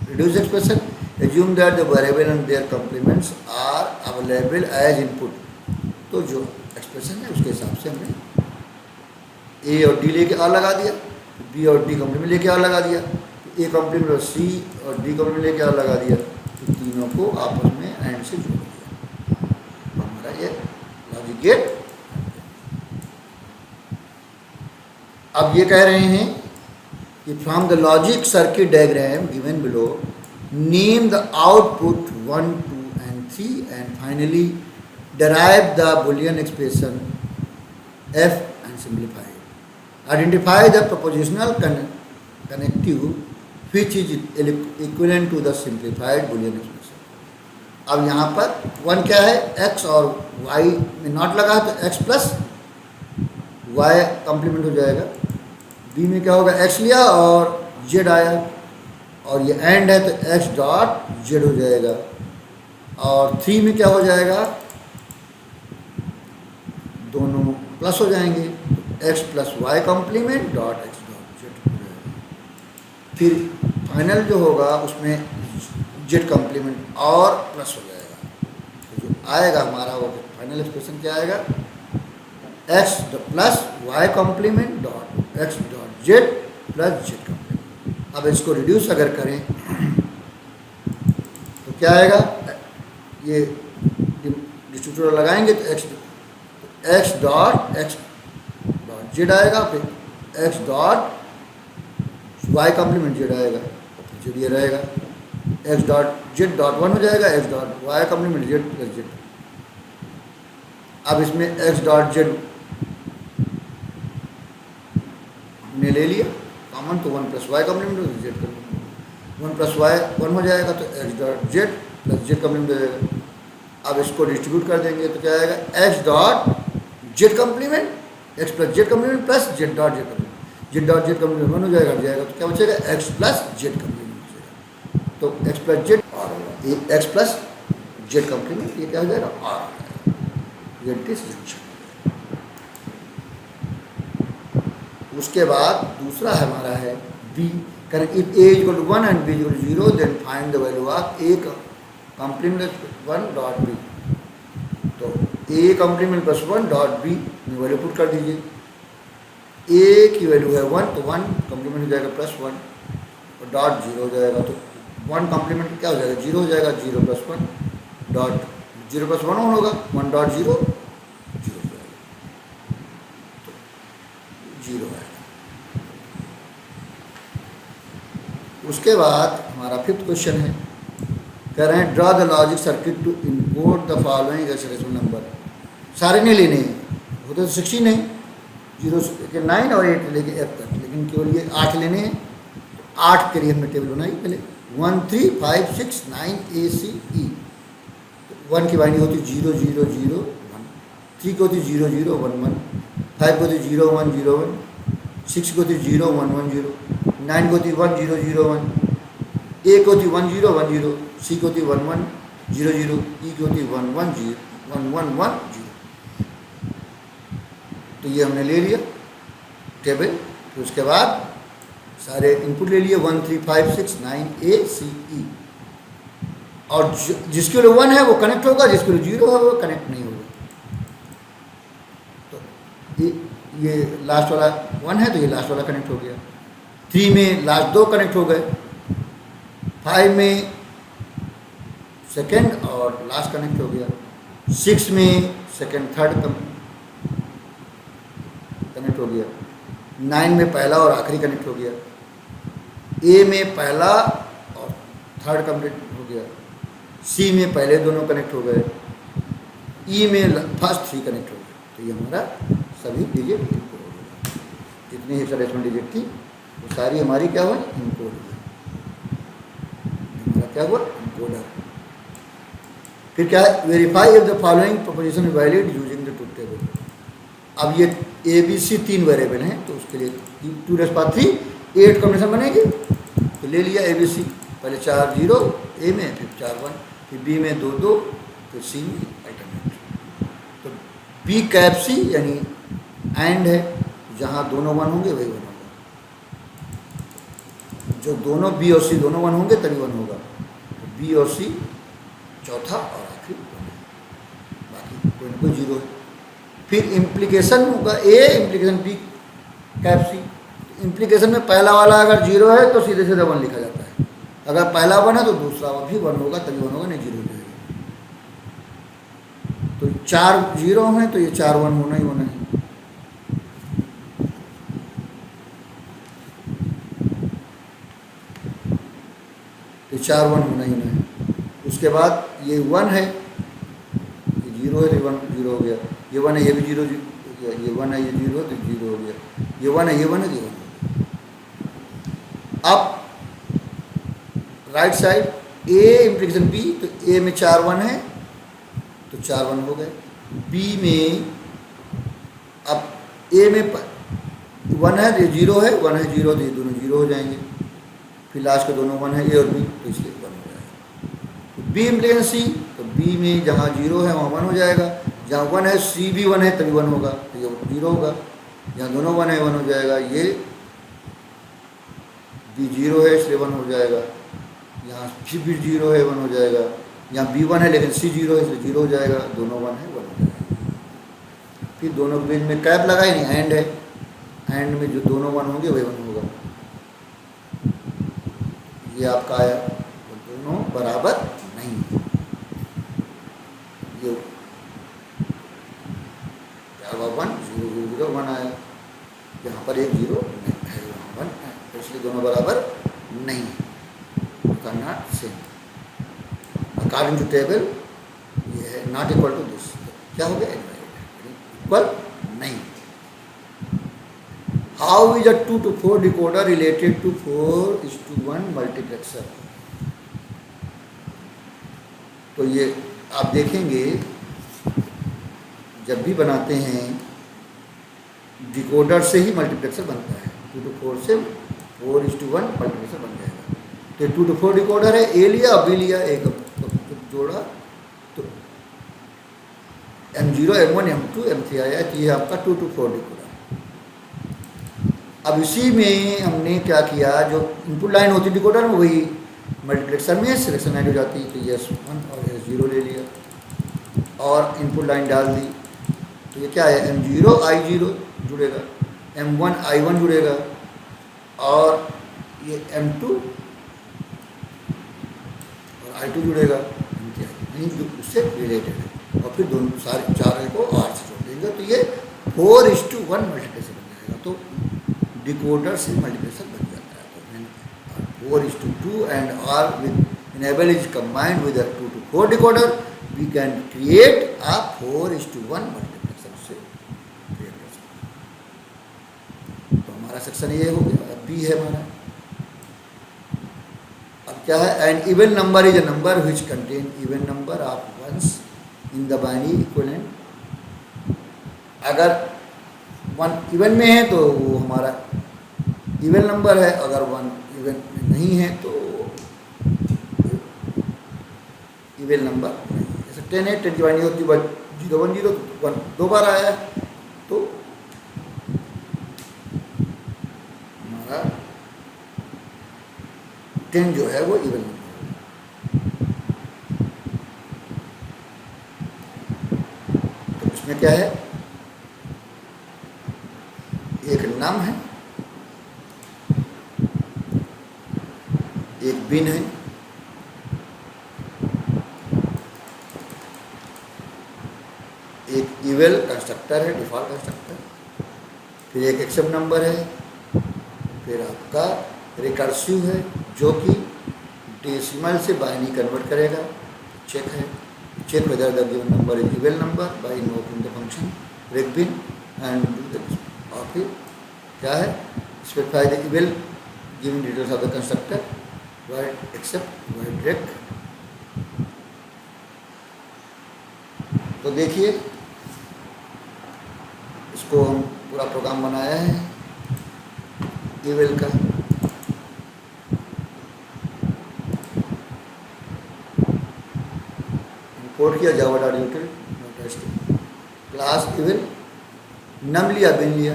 reduce expression, assume that the variable and their complements are available as input. तो जो expression है उसके हिसाब से हमने ए और डी लेके आर लगा दिया, बी और डी कॉम्प्लीमेंट लेके आर लगा दिया, ए कॉम्प्लीमेंट और सी और डी कॉम्प्लीमेंट लेके आर लगा दिया, तो तीनों को आपस में एंड से जोड़ दिया, तो हमारा ये लॉजिक गेट। अब ये कह रहे हैं कि from the logic circuit diagram given below name the output 1, 2 and 3 and finally derive the Boolean expression f and simplify it. Identify the propositional connective which is equivalent to the simplified Boolean expression. अब यहाँ पर 1 क्या है, x और y में not लगा है तो x प्लस y कॉम्प्लीमेंट हो जाएगा। b में क्या होगा, x लिया और z आया और ये एंड है तो x डॉट z हो जाएगा। और 3 में क्या हो जाएगा, दोनों प्लस हो जाएंगे तो x plus Y complement dot x dot z हो जाएगा। फिर फाइनल जो होगा उसमें z कॉम्प्लीमेंट और प्लस हो जाएगा, तो जो आएगा हमारा वो फाइनल एक्सप्रेशन क्या आएगा, x plus Y complement dot x dot z plus z complement. अब इसको रिड्यूस अगर करें तो क्या आएगा, ये डिस्ट्रीब्यूटर लगाएंगे तो x डॉट z आएगा, फिर x dot y complement z आएगा, और फिर ये रहेगा x डॉट z डॉट 1 हो जाएगा, x dot y complement z plus z। अब इसमें x डॉट z ने ले लिया कॉमन तो 1 प्लस वाई कॉम्प्लीमेंट हो z कॉम्प्लीमेंट, 1 प्लस वाई 1 हो जाएगा तो x dot z plus z complement हो जाएगा। अब इसको डिस्ट्रीब्यूट कर देंगे तो क्या आएगा, x dot z complement x plus z complement plus z dot z complement, z dot z complement 1 हो जाएगा तो क्या बचेगा, x प्लस z कॉम्प्लीमेंट बचेगा। तो x प्लस z और होगा, ये x प्लस z कॉम्प्लीमेंट ये क्या हो जाएगा, और हो जाएगा। उसके बाद दूसरा हमारा है b, correct if a equal to 1 and b equal to 0 then find the value of a complement 1 dot b। तो a complement plus 1 dot b में वैल्यू पुट कर दीजिए, a की वैल्यू है 1 तो 1 कॉम्प्लीमेंट हो जाएगा प्लस 1 और डॉट 0 हो जाएगा, तो 1 कॉम्प्लीमेंट क्या हो जाएगा, 0 हो जाएगा, 0 प्लस 1 डॉट 0 प्लस 1 होगा 1 डॉट 0 0 हो जाएगा, तो 0 है। उसके बाद हमारा 5th क्वेश्चन है, कह रहे हैं draw the logic circuit to input the following rational number. सारे नहीं लेने हैं, होते तो 16 है, 0 से 9 और 8 लेके f तक, लेकिन केवल ये 8 लेने हैं। 8 के लिए हमने टेबल बनाई पहले 1 3 5 6 9 a c e। 1 की बाइंडिंग होती 0 0 0 1, 3 की होती 0 0 1 1, 5 की होती 0 1 0 1, 6 की होती 0 1 1 0, 9 की होती 1 0 0 1, a की होती 1 0 1 0, c की होती 1 1 0 0, e की होती 1 1 0 1 1 1 0। तो ये हमने ले लिया टेबल, फिर उसके बाद सारे इनपुट ले लिए 1 3 5 6 9 a c e, और जिसके लिए 1 है वो कनेक्ट होगा, जिसके लिए 0 है वो कनेक्ट नहीं होगा। तो ये लास्ट वाला 1 है तो ये लास्ट वाला कनेक्ट हो गया, 3 में लास्ट 2 कनेक्ट हो गए, 5 में सेकंड और लास्ट कनेक्ट हो गया, 6 में सेकंड थर्ड कनेक्ट हो गया, 9 में पहला और आखिरी कनेक्ट हो गया, ए में पहला और थर्ड कनेक्ट हो गया, सी में पहले दोनों कनेक्ट हो गए, ई में फर्स्ट 3 कनेक्ट हो गए। तो ये हमारा सभी डिजिट इनकोड हो गया, जितनी हेक्साडेसिमल डिजिट थी वो सारी हमारी क्या हुआ, इनकोड हुई, हमारा क्या हुआ, इनकोडर। फिर क्या है, verify if the following proposition is valid using the truth table. अब ये ए बी सी 3 वेरिएबल हैं, तो उसके लिए 2 रेस पावर 3 8 कॉम्बिनेशन बनेगी। तो ले लिया ए बी सी, पहले 4 0 ए में, फिर 4 1, फिर बी में 2 2, फिर सी में अल्टरनेट। तो बी कैप सी यानी एंड है, जहाँ दोनों 1 होंगे वही 1 होगा, जो दोनों बी और सी दोनों 1 होंगे तभी 1 होगा। तो बी और सी चौथा और आखिरी 1 है, बाकी कोई ना कोई 0 है। फिर इम्प्लीकेशन होगा A implication B cap C. Implication में पहला वाला अगर 0 है तो सीधे सीधे 1 लिखा जाता है, अगर पहला 1 है तो दूसरा भी 1 होगा, तभी 1 होगा, नहीं 0 हो जाएगा। तो 4 0 हैं तो ये 4 1 होना ही होना है। तो 4 1 होना ही होना है। उसके बाद ये 1 है, ये 0 है तो 1 0 हो गया, ये 1 है ये भी 0 हो गया, ये 1 है ये 0 है तो 0 हो गया, ये 1 है ये 1 है तो 1 हो गया। अब राइट साइड ए इम्प्लीकेशन बी, तो ए में 4 1 है तो 4 1 हो गए। बी में अब ए में 1 है तो 0 है, 1 है 0 तो ये दोनों 0 हो जाएंगे। फिर लास्ट के दोनों 1 है ए और बी, तो इसलिए 1 हो जाएगा। तो बी इम्प्लीकेशन सी, तो बी में जहाँ 0 है वहाँ 1 हो जाएगा, जहाँ 1 है सी भी 1 है तभी 1 होगा, तो ये 0 होगा। जहाँ दोनों 1 है 1 हो जाएगा, ये बी 0 है इसलिए 1 हो जाएगा, यहाँ सी भी 0 है 1 हो जाएगा, यहाँ बी 1 है लेकिन सी 0 है इसलिए 0 हो जाएगा, दोनों 1 है 1 हो जाएगा। फिर दोनों के बीच में कैप लगाई नहीं, एंड है, एंड में जो दोनों 1 होंगे वही 1 होगा। ये आपका आया, तो दोनों बराबर नहीं, ये 1 0 0 0 1 आया, यहाँ पर एक 0 है, यहाँ 1 है, तो इसलिए दोनों बराबर नहीं, not same according to table. ये है नॉट इक्वल टू दिस, क्या हो गया, इक्वल नहीं। How is a 2 to 4 decoder related to 4:1 multiplexer. तो ये आप देखेंगे जब भी बनाते हैं डिकोडर से ही मल्टीप्लेक्सर बनता है, 2 to 4 से 4:1 मल्टीप्लेक्सर बन जाएगा। तो 2 to 4 डिकोडर है, ए लिया बी लिया, एक जोड़ा तो M0 M1 M2 M3 आया, तो ये आपका 2 to 4 डिकोडर। अब इसी में हमने क्या किया, जो इनपुट लाइन होती डिकोडर में वही मल्टीप्लेक्सर में सिलेक्शन लाइन हो जाती, तो S1 और S0 ले लिया और इनपुट लाइन डाल दी, तो ये क्या है, M0 I0 जुड़ेगा, M1 I1 जुड़ेगा और ये M2 और I2 जुड़ेगा, उससे रिलेटेड है। और फिर दोनों सारे चारों को R से जोड़ देंगे, तो ये 4:1 मल्टीप्लेक्सर बन जाएगा। तो डिकोडर से मल्टीप्लेक्सर बन जाता है। तो 4:2 and R with enable is combined with a 2 to 4 decoder, we can create a 4:1 multiplexer से क्रिएट कर सकते हैं। तो हमारा सेक्शन ये हो गया, अब बी है हमारा। अब क्या है, an even number is a number which contain even number of ones in the binary equivalent. अगर 1 इवन में है तो वो हमारा इवन नंबर है, अगर 1 इवन में नहीं है तो इवन नंबर नहीं है। जैसे 10 है, 10 की बाइनरी होती है 0 1 0, 1 2 बार आया तो हमारा 10 जो है वो इवन नंबर है। तो इसमें क्या है, एक नम है, एक बिन है, एक इवेल कंस्ट्रक्टर है, डिफॉल्ट कंस्ट्रक्टर, फिर एक एक्सेप्ट नंबर है, फिर आपका रिकर्सिव है जो कि डेसिमल से बाइनरी कन्वर्ट करेगा, चेक है, check whether the given number is evil number by invoking the function recbin and do the, और फिर क्या है, specify the evil given details of the constructor void except void rec। तो देखिए इसको हम पूरा प्रोग्राम बनाया है इवेल का। इंपोर्ट किया Java dot util dot H T, class even num लिया बिन लिया,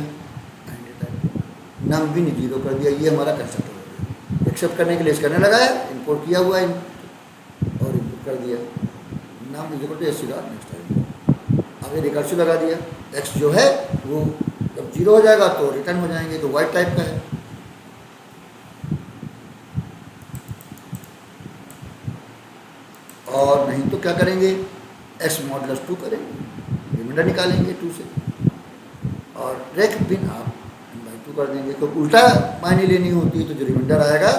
नम बिन 0 कर दिया, ये हमारा कंस्ट्रक्टर हो गया। एक्सेप्ट करने के लिए स्कैनर लगाया, इंपोर्ट किया हुआ है और इनपुट कर दिया num is equal to S dot next time. आगे रिकर्सिव लगा दिया, एक्स जो है वो जब 0 हो जाएगा तो रिटर्न हो जाएंगे, तो वाइट टाइप का है। और नहीं तो क्या करेंगे, एक्स मॉडुलस 2 करेंगे, रिमाइंडर निकालेंगे 2 से, और रेक बिन आप n/2 कर देंगे। तो उल्टा मायने लेनी होती है, तो जो रिमाइंडर आएगा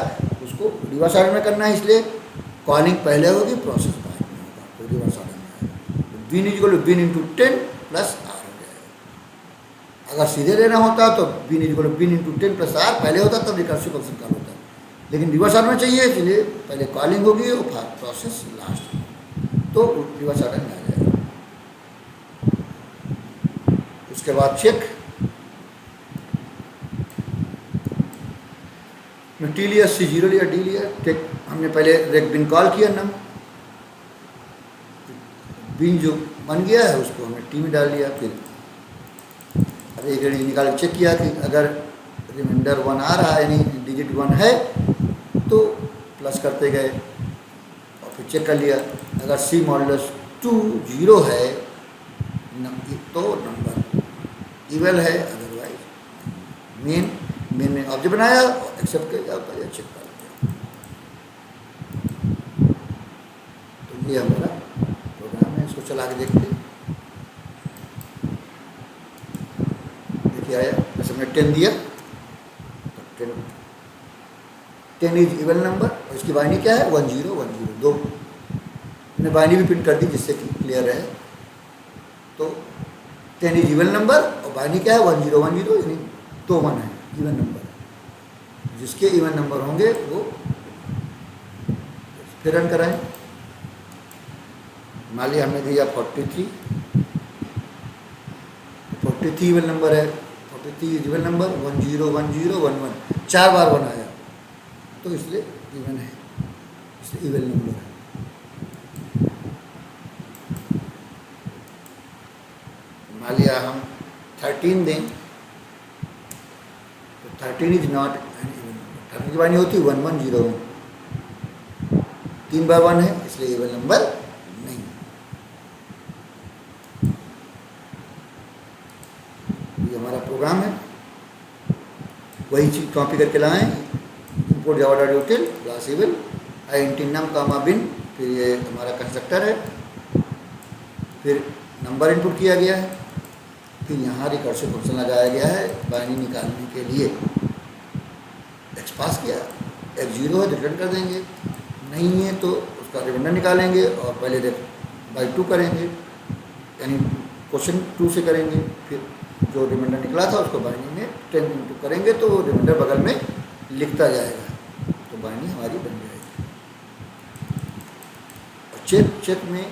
उसको रिवर्स ऑर्डर में करना है, इसलिए कॉलिंग पहले होगी, प्रोसेस बाद में होगा, तो रिवर्स ऑर्डर में आएगा। तो bin is equal to bin into 10 plus R हो जाएगा। अगर सीधे लेना होता तो bin is equal to bin into 10 plus R पहले होता, तब रिकर्सिव फंक्शन कॉल होता, लेकिन रिवर्स ऑर्डर में चाहिए, इसलिए पहले कॉलिंग होगी और प्रोसेस लास्ट, तो रिवर्स ऑर्डर में आ जाएगा। उसके बाद चेक में टी लिया, सी 0 लिया, डी लिया, ठीक। हमने पहले रेक बिन कॉल किया, नम बिन जो बन गया है उसको हमने टी में डाल लिया, फिर अब एक घड़ी निकाल के चेक किया कि अगर रिमाइंडर 1 आ रहा है, यानी डिजिट 1 है, तो प्लस करते गए और फिर चेक कर लिया। अगर सी मॉडुलस 2 0 है तो नंबर इवल है, अदरवाइज मेन में ऑब्जेक्ट बनाया और एक्सेप्ट कर दिया, चेक कर दिया। तो ये हमारा प्रोग्राम है, इसको चला के देखते हैं। देखिए आया, जैसे हमने 10 दिया, तो 10 इज इवन नंबर, और इसकी बाइनरी क्या है 1 0 1 0 2, हमने बाइनरी भी प्रिंट कर दी जिससे कि क्लियर है। तो 10 इज इवन नंबर और बाइनरी क्या है 1 0 1 0, यानी 2 1 है, इवन नंबर। जिसके इवन नंबर होंगे वो फिर रन कराएं। मान लिया हमने दिया 43 इवन नंबर है, 43 इवन नंबर, 1 0 1 0 1 1, 4 बार 1 आया, तो इसलिए इवन है, इसलिए इवन नंबर है। मान लिया हम 13 दें, तो 13 is not an even number, 13 की बाइनरी होती है 1 1 0 1, 3 बार 1 है, इसलिए इवन नंबर नहीं। ये हमारा प्रोग्राम है, वही चीज़ कॉपी करके लाएं, import Java dot util class even int num comma bin, फिर ये हमारा कंस्ट्रक्टर है, फिर नंबर इनपुट किया गया है, फिर यहाँ रिकर्सिव फंक्शन लगाया गया है बाइनरी निकालने के लिए। एक्स पास किया, एक्स 0 है तो रिटर्न कर देंगे, नहीं है तो उसका रिमाइंडर निकालेंगे और पहले बाई 2 करेंगे, यानी क्वेश्चन 2 से करेंगे, फिर जो रिमाइंडर निकला था उसको बाइनरी में 10 इंटू करेंगे, तो रिमाइंडर बगल में लिखता जाएगा, तो बाइनरी हमारी बन जाएगी। और चेक में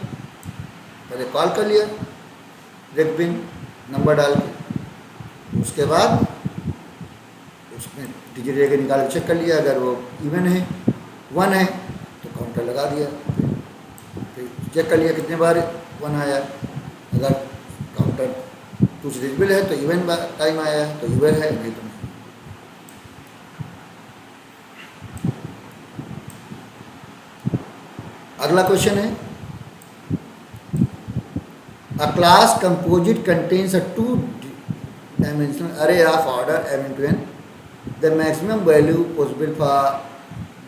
पहले कॉल कर लिया रेक बिन नंबर डाल के, उसके बाद उसमें डिजिट लेके निकाल के चेक कर लिया, अगर वो इवन है 1 है तो काउंटर लगा दिया, फिर चेक कर लिया कितने बार 1 आया, अगर काउंटर 2 से डिजिबल है तो इवन टाइम आया तो इवन है, नहीं तो नहीं। अगला क्वेश्चन है, a class composite contains a 2-dimensional array of order m into n. The maximum value possible for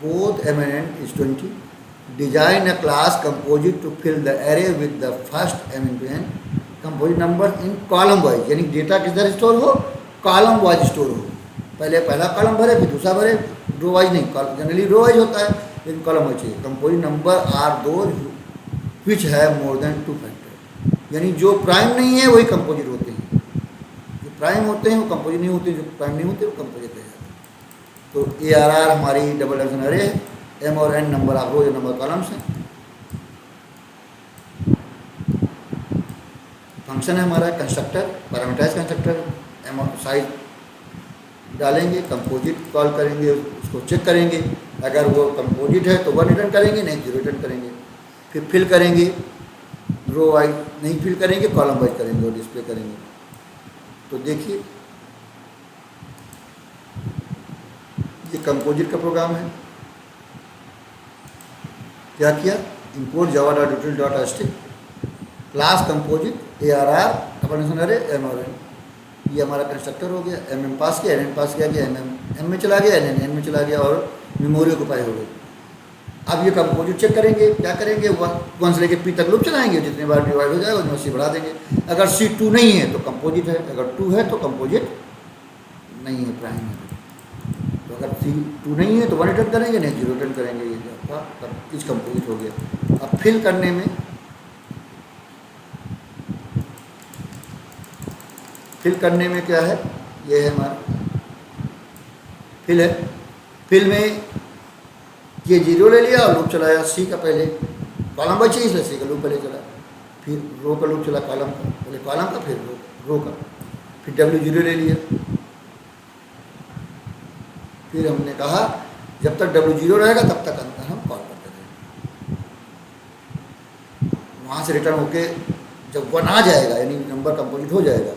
both m and n is 20. Design a class composite to fill the array with the first m into n composite numbers in column wise, यानी data किधर store हो, column wise store हो, पहले पहला column भरे फिर दूसरा भरे, रो वाइज नहीं, जनरली रो वाइज होता है, लेकिन कॉलम वाइज चाहिए। Composite number are those which है मोर देन 2 फैक्टर, यानी जो प्राइम नहीं है वही कंपोजिट होते हैं, जो प्राइम होते हैं वो कंपोजिट नहीं होते, जो प्राइम नहीं होते वो कंपोजिट रह जाते हैं। तो ए आर आर हमारी डबल डायमेंशन अरे है, एम और N number of rows number columns हैं। फंक्शन है हमारा constructor, parameterize constructor, M size डालेंगे, कंपोजिट कॉल करेंगे, उसको चेक करेंगे, अगर वो कंपोजिट है तो 1 रिटर्न करेंगे, नहीं 0 रिटर्न करेंगे, फिर फिल करेंगे रो वाइज नहीं फिल करेंगे, कॉलम वाइज करेंगे और डिस्प्ले करेंगे। तो देखिए ये कंपोजिट का प्रोग्राम है। क्या किया, import Java dot util dot stick class composite ARR updation अरे MRN, ये हमारा कंस्ट्रक्टर हो गया। MM पास किया, NN पास किया, MM M में चला गया, NN N में चला गया और मेमोरी ऑक्यूपाई हो गई। अब ये कंपोजिट चेक करेंगे, क्या करेंगे, 1 से लेकर P तक लूप चलाएंगे, जितने बार डिवाइड हो जाएगा उतनी C बढ़ा देंगे। अगर C 2 नहीं है तो कंपोजिट है, अगर 2 है तो कंपोजिट नहीं है, प्राइम है। तो अगर C 2 नहीं है तो 1 रिटर्न करेंगे, नहीं 0 रिटर्न करेंगे। ये आपका तब इस कंपोजिट हो गया। अब फिल करने में क्या है, ये है हमारा फिल है। फिल में ये 0 ले लिया और लूप चलाया C का, पहले कॉलम बची इसलिए C का लूप पहले चला, फिर रो का लूप चला कॉलम का, पहले कॉलम का फिर रो का, फिर W0 ले लिया। फिर हमने कहा जब तक W0 रहेगा तब तक अंदर हम कॉल करते रहेंगे। वहाँ से रिटर्न होके जब 1 आ जाएगा यानी नंबर कंपोजिट हो जाएगा,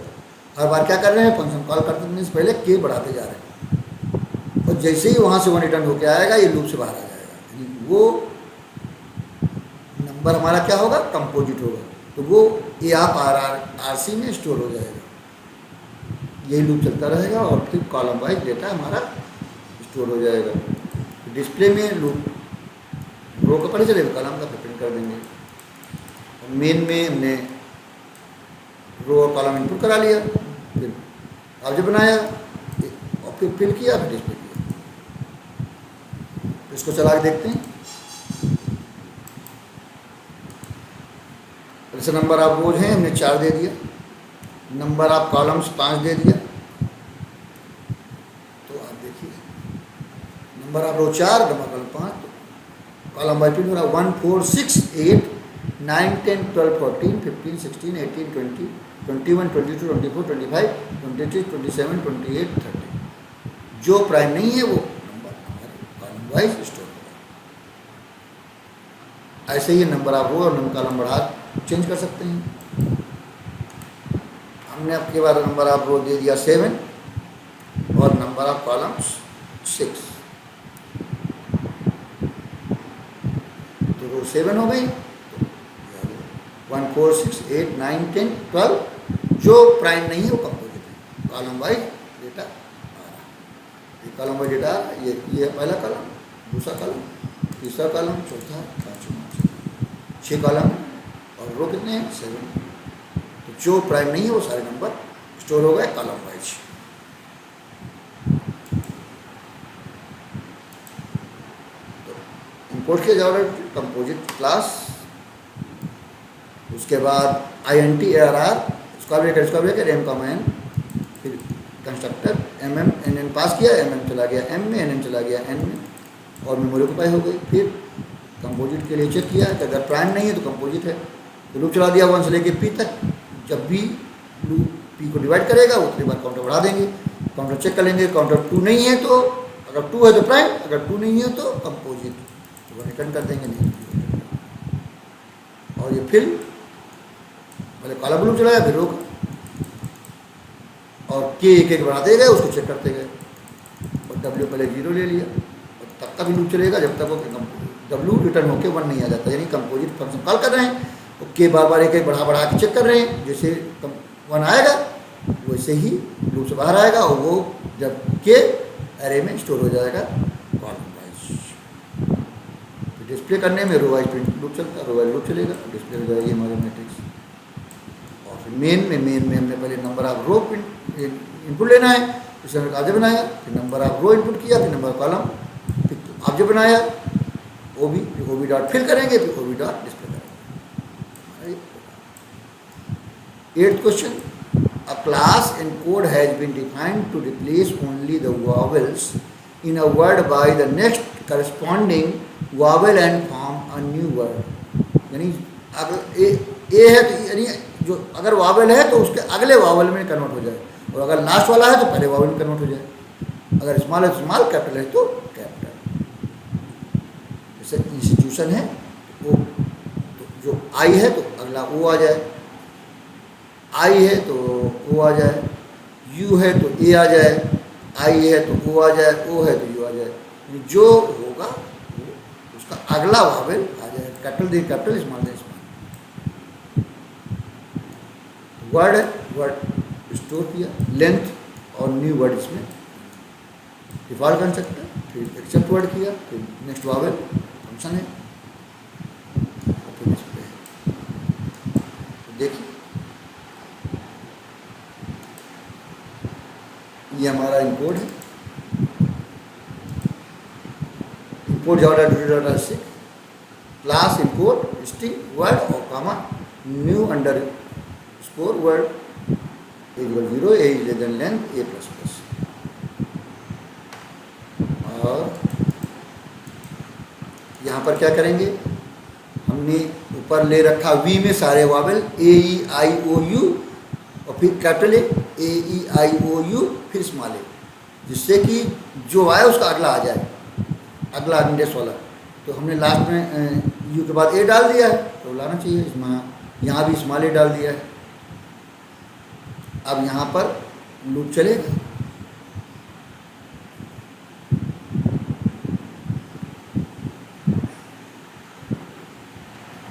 हर बार क्या कर रहे हैं, फंक्शन कॉल करने से पहले K बढ़ाते जा रहे हैं। और जैसे ही वहाँ से 1 रिटर्न होके आएगा ये लूप से बाहर आ जाएगा, यानी वो नंबर हमारा क्या होगा, कंपोजिट होगा। तो वो ARC में स्टोर हो जाएगा। यही लूप चलता रहेगा और फिर कॉलम वाइज डेटा हमारा स्टोर हो जाएगा। तो डिस्प्ले में लूप रो का पहले चलेगा, कॉलम का फिर प्रिंट कर देंगे। और मेन में हमने रो और कॉलम इनपुट करा लिया, फिर ऑब्जेक्ट बनाया और फिर फिल किया, फिर डिस्प्ले किया। इसको चला के देखते हैं। जैसे नंबर ऑफ रोज हैं हमने 4 दे दिया, नंबर ऑफ कॉलम्स 5 दे दिया। तो आप देखिए number of row 4, number column 5, तो कॉलम वाइज प्रिंट हो रहा 1 4 6 8 9 10 12 14 15 16 18 20 21 22 24 25 26 27 28 30। जो प्राइम नहीं है वो नंबर हमारे कॉलम वाइज स्टोर होगा। ऐसे ही नंबर ऑफ रो और नंबर कॉलम बढ़ा चेंज कर सकते हैं। हमने आपके बाद नंबर ऑफ रो दे दिया 7 और नंबर ऑफ कॉलम्स 6, तो रो 7 हो गई। 1 4 6 8 9 10 12, जो प्राइम नहीं है वो कंपोजिट है। कॉलम वाइज डेटा आ रहा है, ये कॉलम वाइज डेटा, ये पहला कॉलम, दूसरा कॉलम, तीसरा कॉलम, चौथा, पाँचवा, 6 कॉलम और रो कितने हैं, 7। तो जो प्राइम नहीं है वो सारे नंबर स्टोर हो गए कॉलम वाइज। तो इंपोर्ट किया जा रहा है कंपोजिट क्लास, उसके बाद INT ARR square bracket M, फिर कंस्ट्रक्टर MM NN पास किया, MM चला गया M में, NN चला गया N में और मेमोरी ऑक्यूपाई हो गई। फिर कंपोजिट के लिए चेक किया कि अगर प्राइम नहीं है तो कंपोजिट है, तो लूप चला दिया 1 से लेकर P तक। जब भी लूप P को डिवाइड करेगा उतनी बार काउंटर बढ़ा देंगे, काउंटर चेक कर लेंगे। काउंटर 2 नहीं है तो, अगर 2 है तो प्राइम, अगर 2 नहीं है तो कंपोजिट, तो रिटर्न कर देंगे नहीं। और ये फिर पहले कॉलम लूप चलाया, फिर रो और K एक बढ़ाते गए, उसको चेक करते गए। और W पहले 0 ले लिया और तब तक लूप चलेगा जब तक वो W रिटर्न होकर 1 नहीं आ जाता, यानी कंपोजिट फंक्शन कॉल कर रहे हैं तो K बार एक बढ़ा के चेक कर रहे हैं। जैसे 1 आएगा वैसे ही लूप से बाहर आएगा और वो जब K एरे में स्टोर हो जाएगा कॉलम वाइज। डिस्प्ले करने में रो वाइज प्रिंट लूप चलता है, रो वाइज लूप चलेगा, डिस्प्ले हो जाएगी हमारे मैट्रिक्स। और फिर मेन में हमने पहले नंबर ऑफ रो इनपुट लेना है, इसलिए हमने ऑब्जेक्ट बनाया, फिर नंबर ऑफ रो इनपुट किया, फिर नंबर कॉलम, फिर ऑब्जेक्ट बनाया OB, फिर OB डॉट फिल करेंगे, फिर OB डॉट डिस्प्ले करेंगे। 8th question, a class encode has been defined to replace only the vowels in a word by the next corresponding vowel and form a new word। यानी अगर ए है तो यानी जो अगर वावल है तो उसके अगले वावल में कन्वर्ट हो जाए, और अगर लास्ट वाला है तो पहले वावल में कन्वर्ट हो जाए। अगर स्मॉल है तो स्मॉल, कैपिटल है तो कैपिटल। जैसे इंस्टीट्यूशन है वो तो जो आई है तो अगला ओ आ जाए, आई है तो ओ आ जाए, यू है तो ए आ जाए, आई है तो ओ आ जाए, ओ है तो यू आ जाए, जो होगा वो उसका अगला वावेल आ जाए, कैपिटल दे कैपिटल, स्मॉल दे स्मॉल। वर्ड है, वर्ड स्टोर किया, लेंथ और न्यू वर्ड इसमें डिफॉल्ट कर सकते हैं, फिर एक्सेप्ट वर्ड किया, फिर नेक्स्ट वावेल फंक्शन है, और फिर डिस्प्ले है। तो देखिए ये हमारा इंपोर्ट है, इंपोर्ट जावा.c क्लास इंपोर्ट स्ट्रिंग वर्ड और comma new underscore word equal 0, A is less than length A plus plus. और यहाँ पर क्या करेंगे, हमने ऊपर ले रखा वी में सारे Wavell A E I O U और फिर capital A E I O U फिर स्मॉल ए, जिससे कि जो आए उसका अगला आ जाए, अगला इंडेक्स वाला। तो हमने लास्ट में यू के बाद ए डाल दिया है तो लाना चाहिए, इसमें यहाँ भी स्मॉल ए डाल दिया है। अब यहाँ पर लूप चलेगा,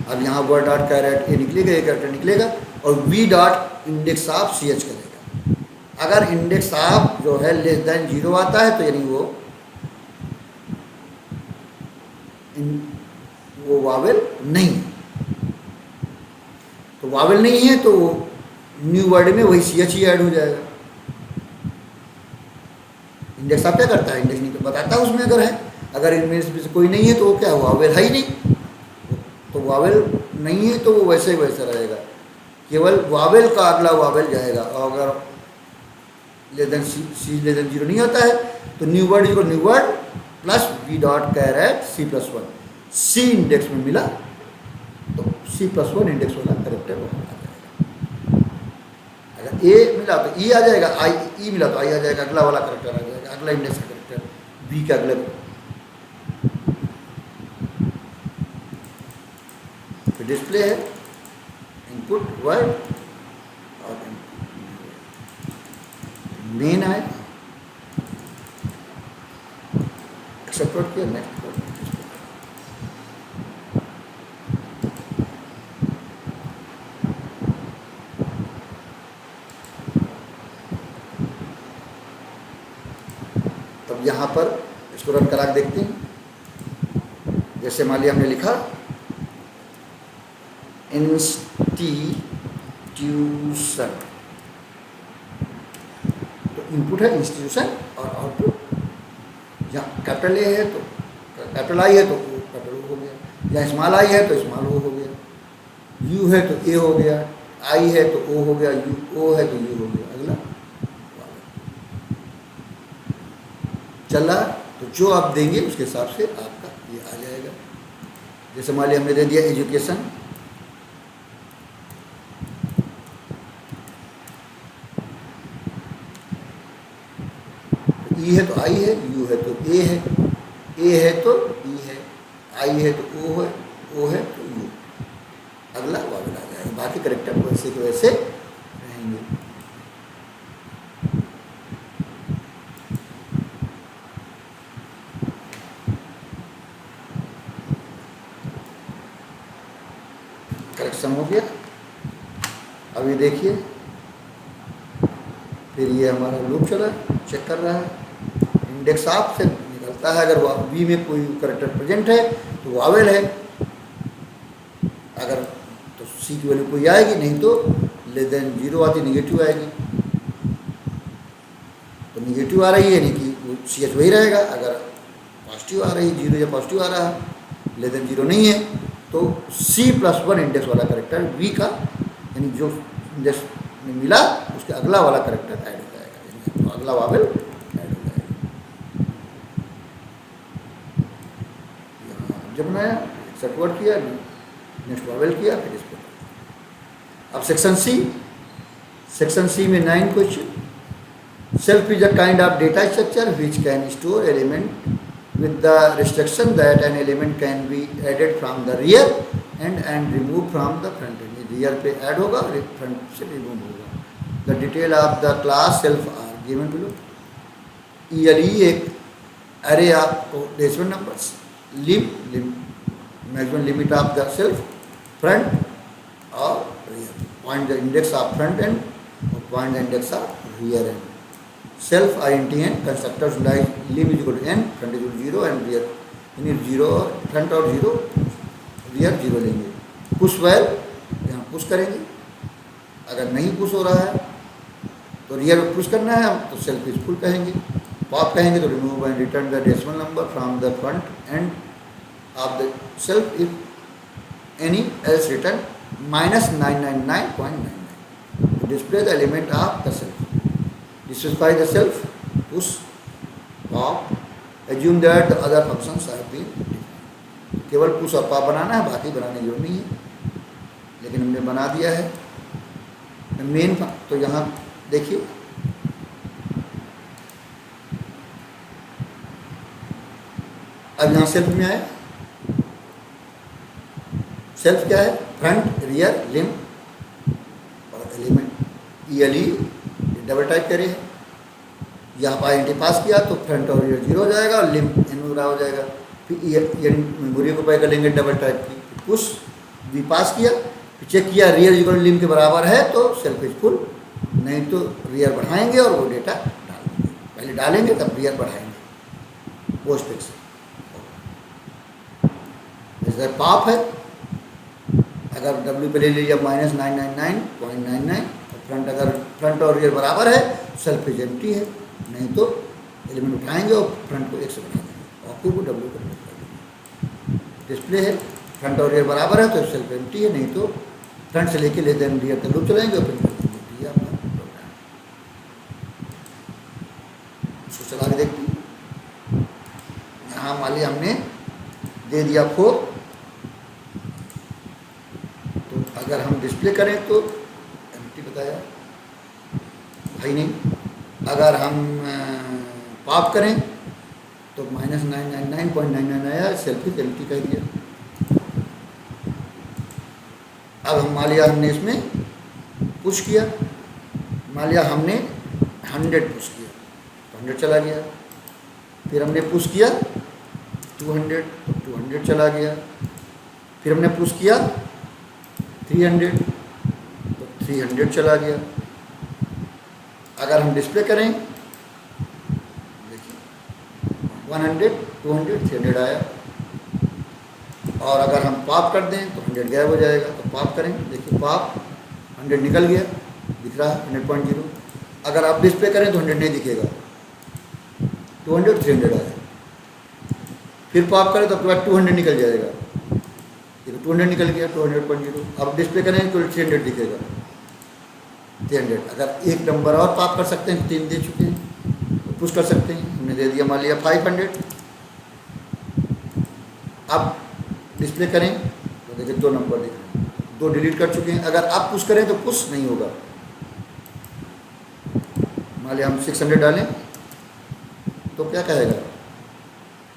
अब यहाँ वर्ड डॉट कैरेट ए निकलेगा, ए कैरेक्टर निकलेगा और V dot index of C H करेगा। अगर इंडेक्स ऑफ जो है लेस देन 0 आता है तो यानी वो वावेल नहीं है, तो वावेल नहीं है तो न्यू वर्ड में वही सी एच ही ऐड हो जाएगा। इंडेक्स ऑफ क्या करता है, इंडेक्स नहीं तो बताता है उसमें अगर है, अगर इनमें से कोई नहीं है तो वो क्या है, वावेल है ही नहीं, तो वावेल नहीं है तो वो वैसे ही वैसा रहेगा, केवल वावेल का अगला वावेल जाएगा। और अगर less than C less than 0 नहीं होता है तो new word plus V dot caret C plus 1, C index में मिला तो सी प्लस 1 इंडेक्स वाला करेक्टर वहाँ आ जाएगा। अगर ए मिला तो ई आ जाएगा, आई ई मिला तो आई आ जाएगा, अगला वाला करेक्टर आ जाएगा, अगला इंडेक्स का करेक्टर वी के अगले। फिर डिस्प्ले है, इनपुट वर्ड और मेन है, एक्सेप्ट वर्ड किया, नेक्स्ट तब यहाँ पर इसको रन करा के देखते हैं। जैसे मान लिया हमने लिखा इंस्टीट्यूशन, तो इनपुट है इंस्टीट्यूशन और आउटपुट यहाँ कैपिटल ए है तो कैपिटल आई है तो कैपिटल ओ हो गया, या स्मॉल आई है तो स्मॉल ओ हो गया, यू है तो ए हो गया, आई है तो ओ हो गया, यू ओ है तो यू हो गया, अगला चला। तो जो आप देंगे उसके हिसाब से आपका ये आ जाएगा। जैसे मान लिया हमने दे दिया एजुकेशन, ई है तो आई है, यू है तो ए है तो ई है, आई है तो ओ है तो यू, अगला वावेल आ जाएगा। बाकी करेक्टर वैसे के वैसे रहेंगे। करेक्शन हो गया। अब ये देखिए, फिर ये हमारा लूप चला, चेक कर रहा है, इंडेक्स ऑफ से निकलता है, अगर वी में कोई करेक्टर प्रेजेंट है तो वावेल है, अगर तो सी की वैल्यू कोई आएगी, नहीं तो लेस देन 0 आती निगेटिव आएगी। तो निगेटिव आ रही है यानी कि वो सी एच वही रहेगा, अगर पॉजिटिव आ रही 0 या पॉजिटिव आ रहा है लेस देन 0 नहीं है तो सी प्लस 1 इंडेक्स वाला करेक्टर वी का, यानी जो इंडेक्स में मिला उसके अगला वाला करेक्टर ऐड हो जाएगा, यानी तो अगला वावेल ऐड हो जाएगा। यहाँ जब मैं एक्सेप्ट वर्ड किया, नेक्स्ट वावेल किया, फिर इस पर। अब सेक्शन सी में 9 question. Self is a kind of data structure which can store element with the restriction that an element can be added from the rear end and removed from the front end. Rear पे add होगा, front से remove होगा। The detail of the class self are given below. ईयरली एक array आपको decimal numbers, maximum limit of the self, front और rear, point the index of front end और point the index of rear end. Self identity and constructors like lim is equal to N, front is equal to 0 and rear in 0 और front और 0, rear 0 लेंगे। Push well यहाँ push करेंगे, अगर नहीं push हो रहा है तो रियर में पुश करना है तो सेल्फ इज फुल कहेंगे। पॉप कहेंगे तो remove and return the decimal number from the front end of the self if any else return -999.99 to display the element of the self. Specify the self, push, pop, assume that the other functions have been defined. केवल push और pop बनाना है, बाकी बनाने की जरूरत नहीं है, लेकिन हमने बना दिया है। मेन तो यहाँ देखिए अब यहाँ सेल्फ में आया। सेल्फ क्या है? फ्रंट, रियर, लिम और एलिमेंट। ईयरली डबल टाइप करे है, यहाँ पर आइडेंटिटी पास किया तो फ्रंट और रियर 0 हो जाएगा और लिम एन हो जाएगा। फिर मेमोरी को पे कर लेंगे डबल टाइप की, पुश भी पास किया, फिर चेक किया रियर इक्वल लिम के बराबर है तो सेल्फ इज फुल, नहीं तो रियर बढ़ाएंगे और वो डेटा डालेंगे। पहले डालेंगे तब रियर बढ़ाएंगे पोस्ट फिक्स। जैसे पॉप है, अगर W पे ले लीजिए -999.99 और फ्रंट और रियर बराबर है सेल्फ इज एम्प्टी है, नहीं तो एलिमेंट उठाएंगे और फ्रंट को 1 से बढ़ा देंगे और फिर वो W को कर देंगे। डिस्प्ले है, फ्रंट और रियर बराबर है तो सेल्फ एम्प्टी है, नहीं तो फ्रंट से लेके देन रियर तक लूप चलाएंगे और फिर कर देंगे। ये आपका प्रोग्राम। उसको चला के देखते हैं। यहाँ मान लिया हमने दे दिया 4, तो अगर हम डिस्प्ले करें तो एम्प्टी बताया भाई नहीं। अगर हम पॉप करें तो -999.99 आया, सेल्फ ही एम्प्टी कह दिया। अब हम मान लिया हमने इसमें पुश किया, मान लिया हमने 100 पुश किया तो 100 चला गया। फिर हमने पुश किया 200 तो 200 चला गया। फिर हमने पुश किया 300 तो 300 चला गया। अगर हम डिस्प्ले करें देखिए 100, 200, 300 आया। और अगर हम पॉप कर दें तो 100 गायब हो जाएगा। तो पॉप करें, देखिए पॉप 100 निकल गया, दिख रहा है 100.0। अगर आप डिस्प्ले करें तो 100 नहीं दिखेगा, 200, 300 आया। फिर पॉप करें तो आपके पास 200 निकल जाएगा, ये तो 200 निकल गया 200.0। अब डिस्प्ले करें तो 300 दिखेगा, 300। अगर एक नंबर और पॉप कर सकते हैं, 3 दे चुके हैं तो पुश कर सकते हैं। हमने दे दिया मान लिया 500। अब डिस्प्ले करें तो देखिए 2 नंबर दिख रहे हैं, 2 डिलीट कर चुके हैं। अगर आप पुश करें तो पुश नहीं होगा। मान लिया हम 600 डालें तो क्या कहेगा?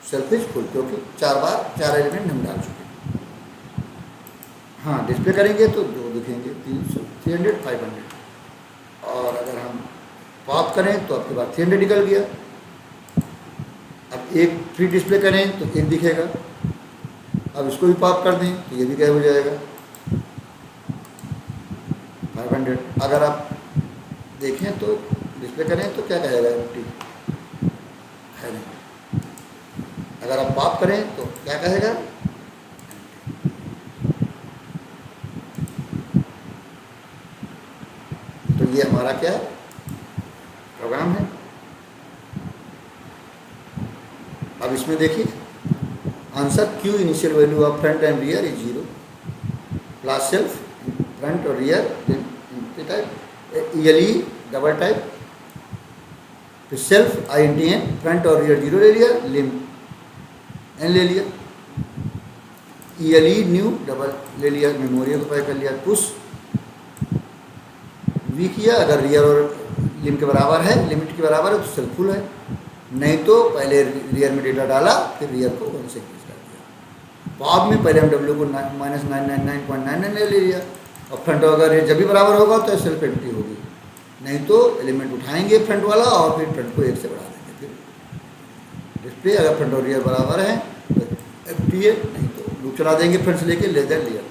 सेल्फ इज फुल, क्योंकि 4 बार 4 एलिमेंट हम डाल चुके हैं। हाँ, डिस्प्ले करेंगे तो 2 दिखेंगे, 300, 300, 500। और अगर हम पॉप करें तो आपके पास 300 निकल गया। अब एक फ्री डिस्प्ले करें तो 1 दिखेगा। अब इसको भी पॉप कर दें तो ये भी गायब हो जाएगा 500। अगर आप देखें तो डिस्प्ले करें तो क्या कहेगा? एम्प्टी है नहीं। अगर आप पॉप करें तो क्या कहेगा? तो ये हमारा क्या प्रोग्राम है। अब इसमें देखिए answer Q initial value of front and rear is 0 plus self front और रियर टाइप ईयरली डबल टाइप, फिर सेल्फ INTN फ्रंट और रियर 0 ले लिया, लिम एन ले लिया, ईयरली न्यू डबल ले लिया, मेमोरी को पे कर लिया, पुश वी किया। अगर रियर और लिम के बराबर है, लिमिट के बराबर है तो सेल्फ फुल है, नहीं तो पहले रियर में डेटा डाला फिर रियर को 1 से इंक्रीज कर दिया। पॉप में पहले हम W को -999.99 ले लिया, और फ्रंट अगर ये जब भी बराबर होगा तो सेल्फ एम्प्टी होगी, नहीं तो एलिमेंट उठाएंगे फ्रंट वाला और फिर फ्रंट को 1 से बढ़ा देंगे। फिर डिस्प्ले अगर फ्रंट और रियर बराबर है तो एम्प्टी है, नहीं तो लूप चला देंगे फ्रंट से लेके लेदर rear.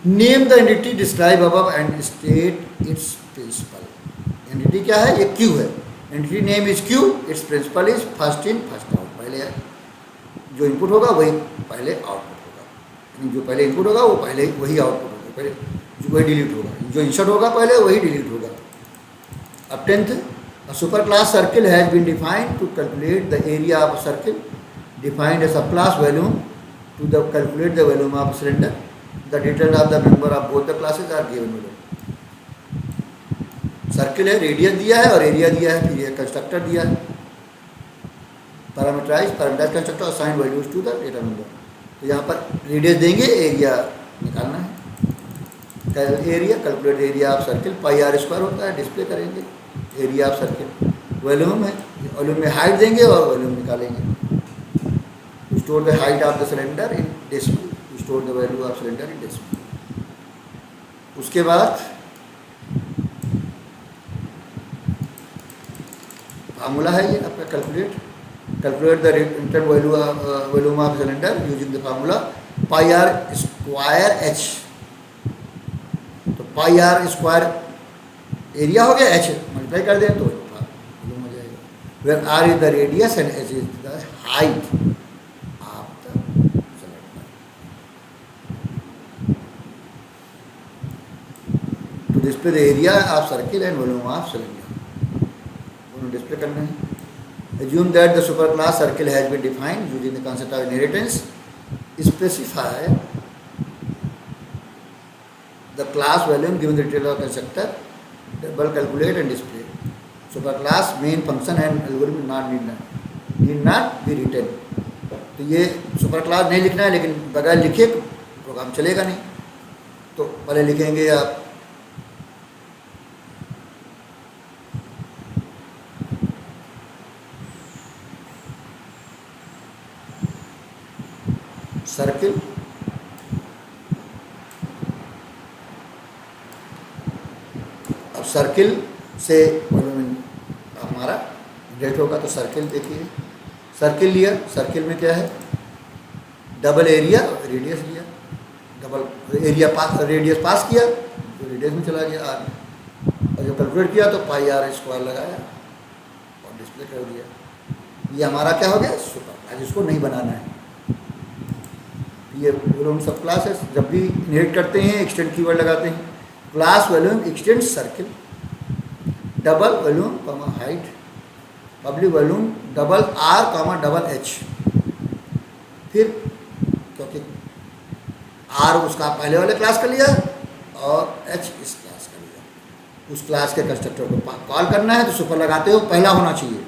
Name the entity describe above and state its principle. Entity क्या है? ये क्यू है। Entity name is queue, its principle is first in first out. पहले जो इनपुट होगा वही पहले आउटपुट होगा, यानी जो पहले इनपुट होगा वो पहले वही आउटपुट होगा, पहले जो वही डिलीट होगा, जो इंसर्ट होगा पहले वही डिलीट होगा। अब 10th, a super class circle has been defined to calculate the area of a circle, defined a subclass volume to calculate the volume of a cylinder. The details of the member of both the classes are given below. Circle है, radius दिया है और area दिया है, फिर ये constructor दिया है, parameterize constructor assign values to the data number. तो यहाँ पर रेडियस देंगे, एरिया निकालना है। Area calculate area of circle, pi R square होता है, डिस्प्ले करेंगे एरिया ऑफ सर्किल। वॉल्यूम है, वॉल्यूम में हाइट देंगे और वॉल्यूम निकालेंगे। Store the height of the cylinder in decimal, store the value of cylinder in decimal. उसके बाद फार्मूला है ये आपका, calculate the enter volume of cylinder using the formula pi R square H. तो pi R square area हो गया, H multiply कर दें तो वॉल्यूम हो जाएगा। Where R is the radius and H is the height of the cylinder. To display the area of circle and volume of cylinder, display करना है। Assume that the superclass circle has been defined using the concept of inheritance. Specify the class volume given the detail of constructor. Double calculate and display. Superclass main function and algorithm need not be written. तो ये superclass नहीं लिखना है, लेकिन बगैर लिखे programme चलेगा नहीं। तो पहले लिखेंगे आप सर्किल, अब सर्किल से हमारा डेट होगा तो सर्किल देखिए, सर्किल लिया, सर्किल में क्या है? डबल एरिया रेडियस लिया, डबल एरिया रेडियस पास किया तो रेडियस में चला गया आर, और जब कैलकुलेट किया तो पाई आर स्क्वायर लगाया और डिस्प्ले कर दिया। ये हमारा क्या हो गया? सुपर, आज इसको नहीं बनाना है। ये वॉल्यूम सब क्लास है, जब भी इनहेरिट करते हैं एक्सटेंड कीवर्ड लगाते हैं। Class volume extend circle, double volume comma height, public volume double R comma double H. फिर क्योंकि आर उसका पहले वाले क्लास का लिया और एच इस क्लास का लिया, उस क्लास के कंस्ट्रक्टर को कॉल करना है तो सुपर लगाते हो पहला होना चाहिए।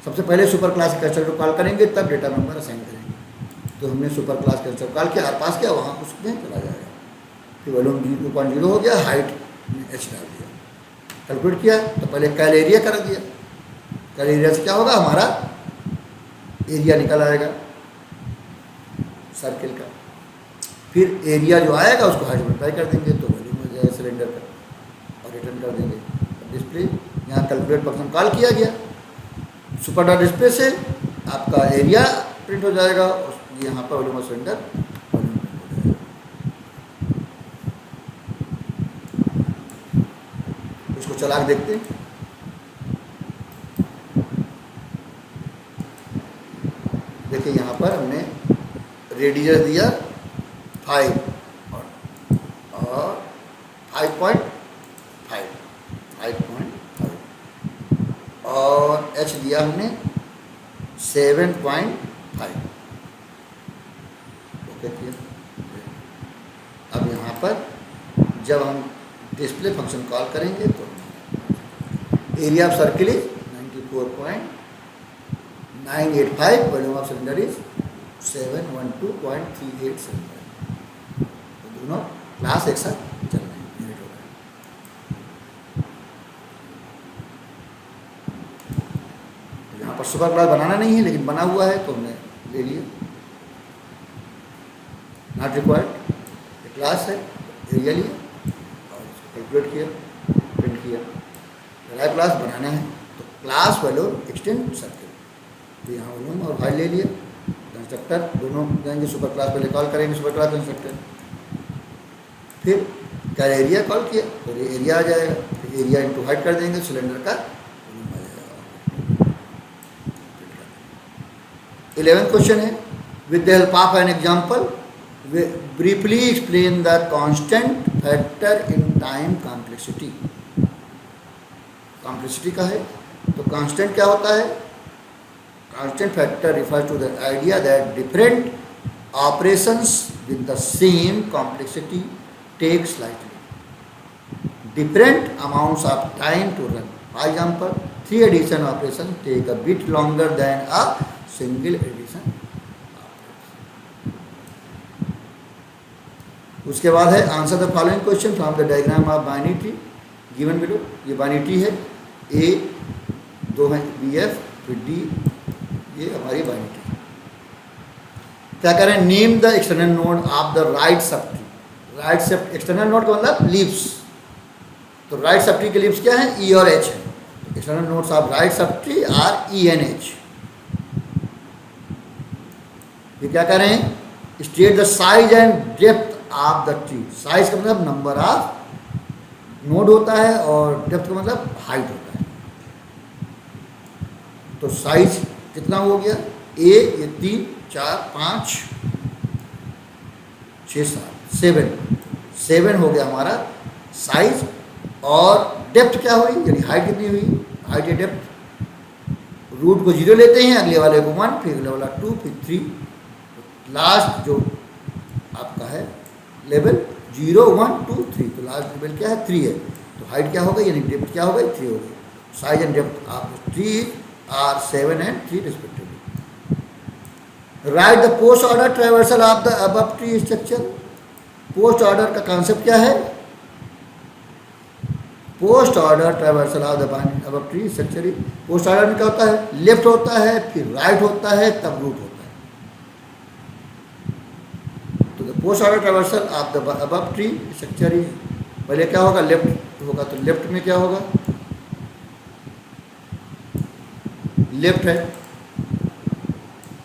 सबसे पहले सुपर क्लास के कंस्ट्रक्टर को कॉल करेंगे तब डेटा नंबर असाइन करेंगे। तो हमने सुपर क्लास कंस्ट्रक्टर कॉल किया, आर पास किया, वहाँ उसमें चला जाएगा। फिर वॉल्यूम 2.0 हो गया, हाइट में एच डाल दिया, कैलकुलेट किया तो पहले कैल एरिया कर दिया। कैल एरिया से क्या होगा? हमारा एरिया निकल आएगा सर्किल का। फिर एरिया जो आएगा उसको हाइट मल्टीप्लाई कर देंगे तो वॉल्यूम हो जाएगा सिलेंडर का और रिटर्न कर देंगे। डिस्प्ले यहाँ कैलकुलेट फंक्शन कॉल किया गया, सुपर डॉट डिस्प्ले से आपका एरिया प्रिंट हो जाएगा, यहाँ पर volume of cylinder volume print हो जाएगा। इसको चला के देखते हैं। देखिए यहाँ पर हमने रेडियस दिया 5 और 5.5 और एच दिया हमने 7.5। ओके किया। अब यहाँ पर जब हम डिस्प्ले फंक्शन कॉल करेंगे तो area of circle is 94.985, volume of cylinder is 712.387। तो दोनों क्लास एक साथ चल रहे हैं, यूनिट हो रहा है। तो यहाँ पर सुपर क्लास बनाना नहीं है, लेकिन बना हुआ है तो हमने ले लिया। नॉट रिक्वायर्ड, क्लास है, एरिया लिया और इसको कैलकुलेट किया, प्रिंट किया। लाइव क्लास बनाना है तो क्लास वैल्यू एक्सटेंड सर्किल, तो यहाँ वॉल्यूम और हाई ले लिया, कंस्ट्रक्टर दोनों जाएंगे, सुपर क्लास पहले कॉल करेंगे, सुपर क्लास कंस्ट्रक्टर, फिर क्या एरिया कॉल किया तो एरिया आ जाएगा, फिर एरिया इंटू हाइट कर देंगे, सिलेंडर का वॉल्यूम आ जाएगा। 11th क्वेश्चन है, with the help of an example briefly explain the constant factor in time complexity. Complexity का है तो कांस्टेंट क्या होता है? Constant factor refers to the idea that different operations with the same complexity take slightly different amounts of time to run. For example 3 addition operation take a bit longer than a single addition. उसके बाद है answer the following question from the diagram of binary tree given below. ये binary tree है, ए 2 है B F, फिर D, ये हमारी binary tree. क्या करें? Name the external node of the right sub tree. Right सब एक्सटर्नल नोड का मतलब लीव्स, तो राइट सब ट्री के लीव्स क्या है? ई और एच है। External nodes of right sub tree are E N H. ये क्या करें? State the size and depth of the tree. Size का मतलब नंबर ऑफ नोड होता है और डेप्थ का मतलब हाइट होता है। तो साइज कितना हो गया? ए ये 3 4 5 6 7 7 हो गया हमारा साइज। और डेप्थ क्या हुई, यानी हाइट कितनी हुई? हाइट या डेप्थ रूट को 0 लेते हैं, अगले वाले को 1, फिर अगले वाला 2, फिर 3, लास्ट जो आपका है लेवल 0 1 2 3, तो लास्ट लेवल क्या है? 3 है। तो हाइट क्या हो गई, यानी डेप्थ क्या हो गई? 3 हो गई। Size and depth of tree are 7 and 3 respectively. Write the post order traversal of the above tree structure. Post order का कॉन्सेप्ट क्या है? Post order traversal of the above tree structure. Post order में क्या होता है? Left होता है, फिर राइट होता है, तब रूट होता है। तो the post order traversal of the above tree structure is, पहले क्या होगा? लेफ्ट होगा, तो लेफ्ट में क्या होगा? लेफ्ट है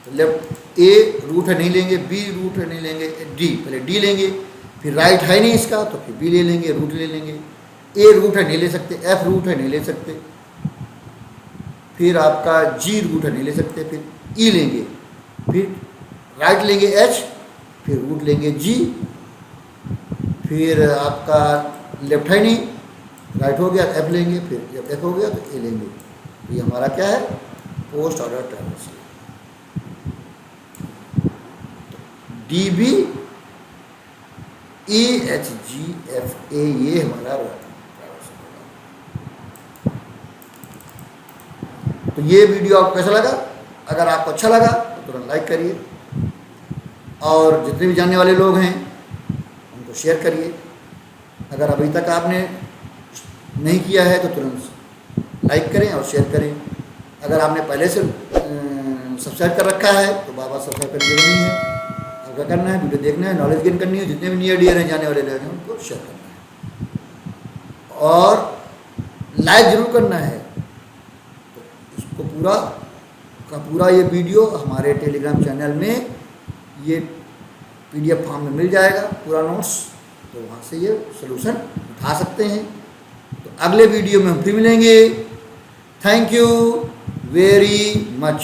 तो लेफ्ट ए रूट है नहीं लेंगे, बी रूट है नहीं लेंगे, डी पहले डी लेंगे, फिर राइट है नहीं इसका तो फिर बी ले लेंगे, रूट ले लेंगे। ए रूट है नहीं ले सकते, एफ रूट है नहीं ले सकते, फिर आपका जी रूट है नहीं ले सकते, फिर ई लेंगे, फिर राइट लेंगे एच, फिर रूट लेंगे जी, फिर आपका लेफ्ट है नहीं, राइट हो गया एफ लेंगे, फिर जब एफ हो गया तो ए लेंगे। ये हमारा क्या है? Post order traversal. D B E H G F A, ये हमारा ट्रावर्सल होगा। तो ये वीडियो आपको कैसा लगा? अगर आपको अच्छा लगा तो तुरंत लाइक करिए, और जितने भी जानने वाले लोग हैं उनको शेयर करिए। अगर अभी तक आपने नहीं किया है तो तुरंत लाइक करें और शेयर करें। अगर आपने पहले से सब्सक्राइब कर रखा है तो बाबा सब्सक्राइब करने की जरूरत नहीं है। अब क्या करना है? वीडियो देखना है, नॉलेज गेन करनी है, जितने भी नियर डियर हैं जाने वाले लोग हैं उनको शेयर करना है और लाइक जरूर करना है। तो इसको पूरा का पूरा ये वीडियो हमारे टेलीग्राम चैनल में ये PDF फॉर्म में मिल जाएगा, पूरा नोट्स, तो वहाँ से ये सोल्यूशन उठा सकते हैं। तो अगले वीडियो में हम फिर मिलेंगे। Thank you very much.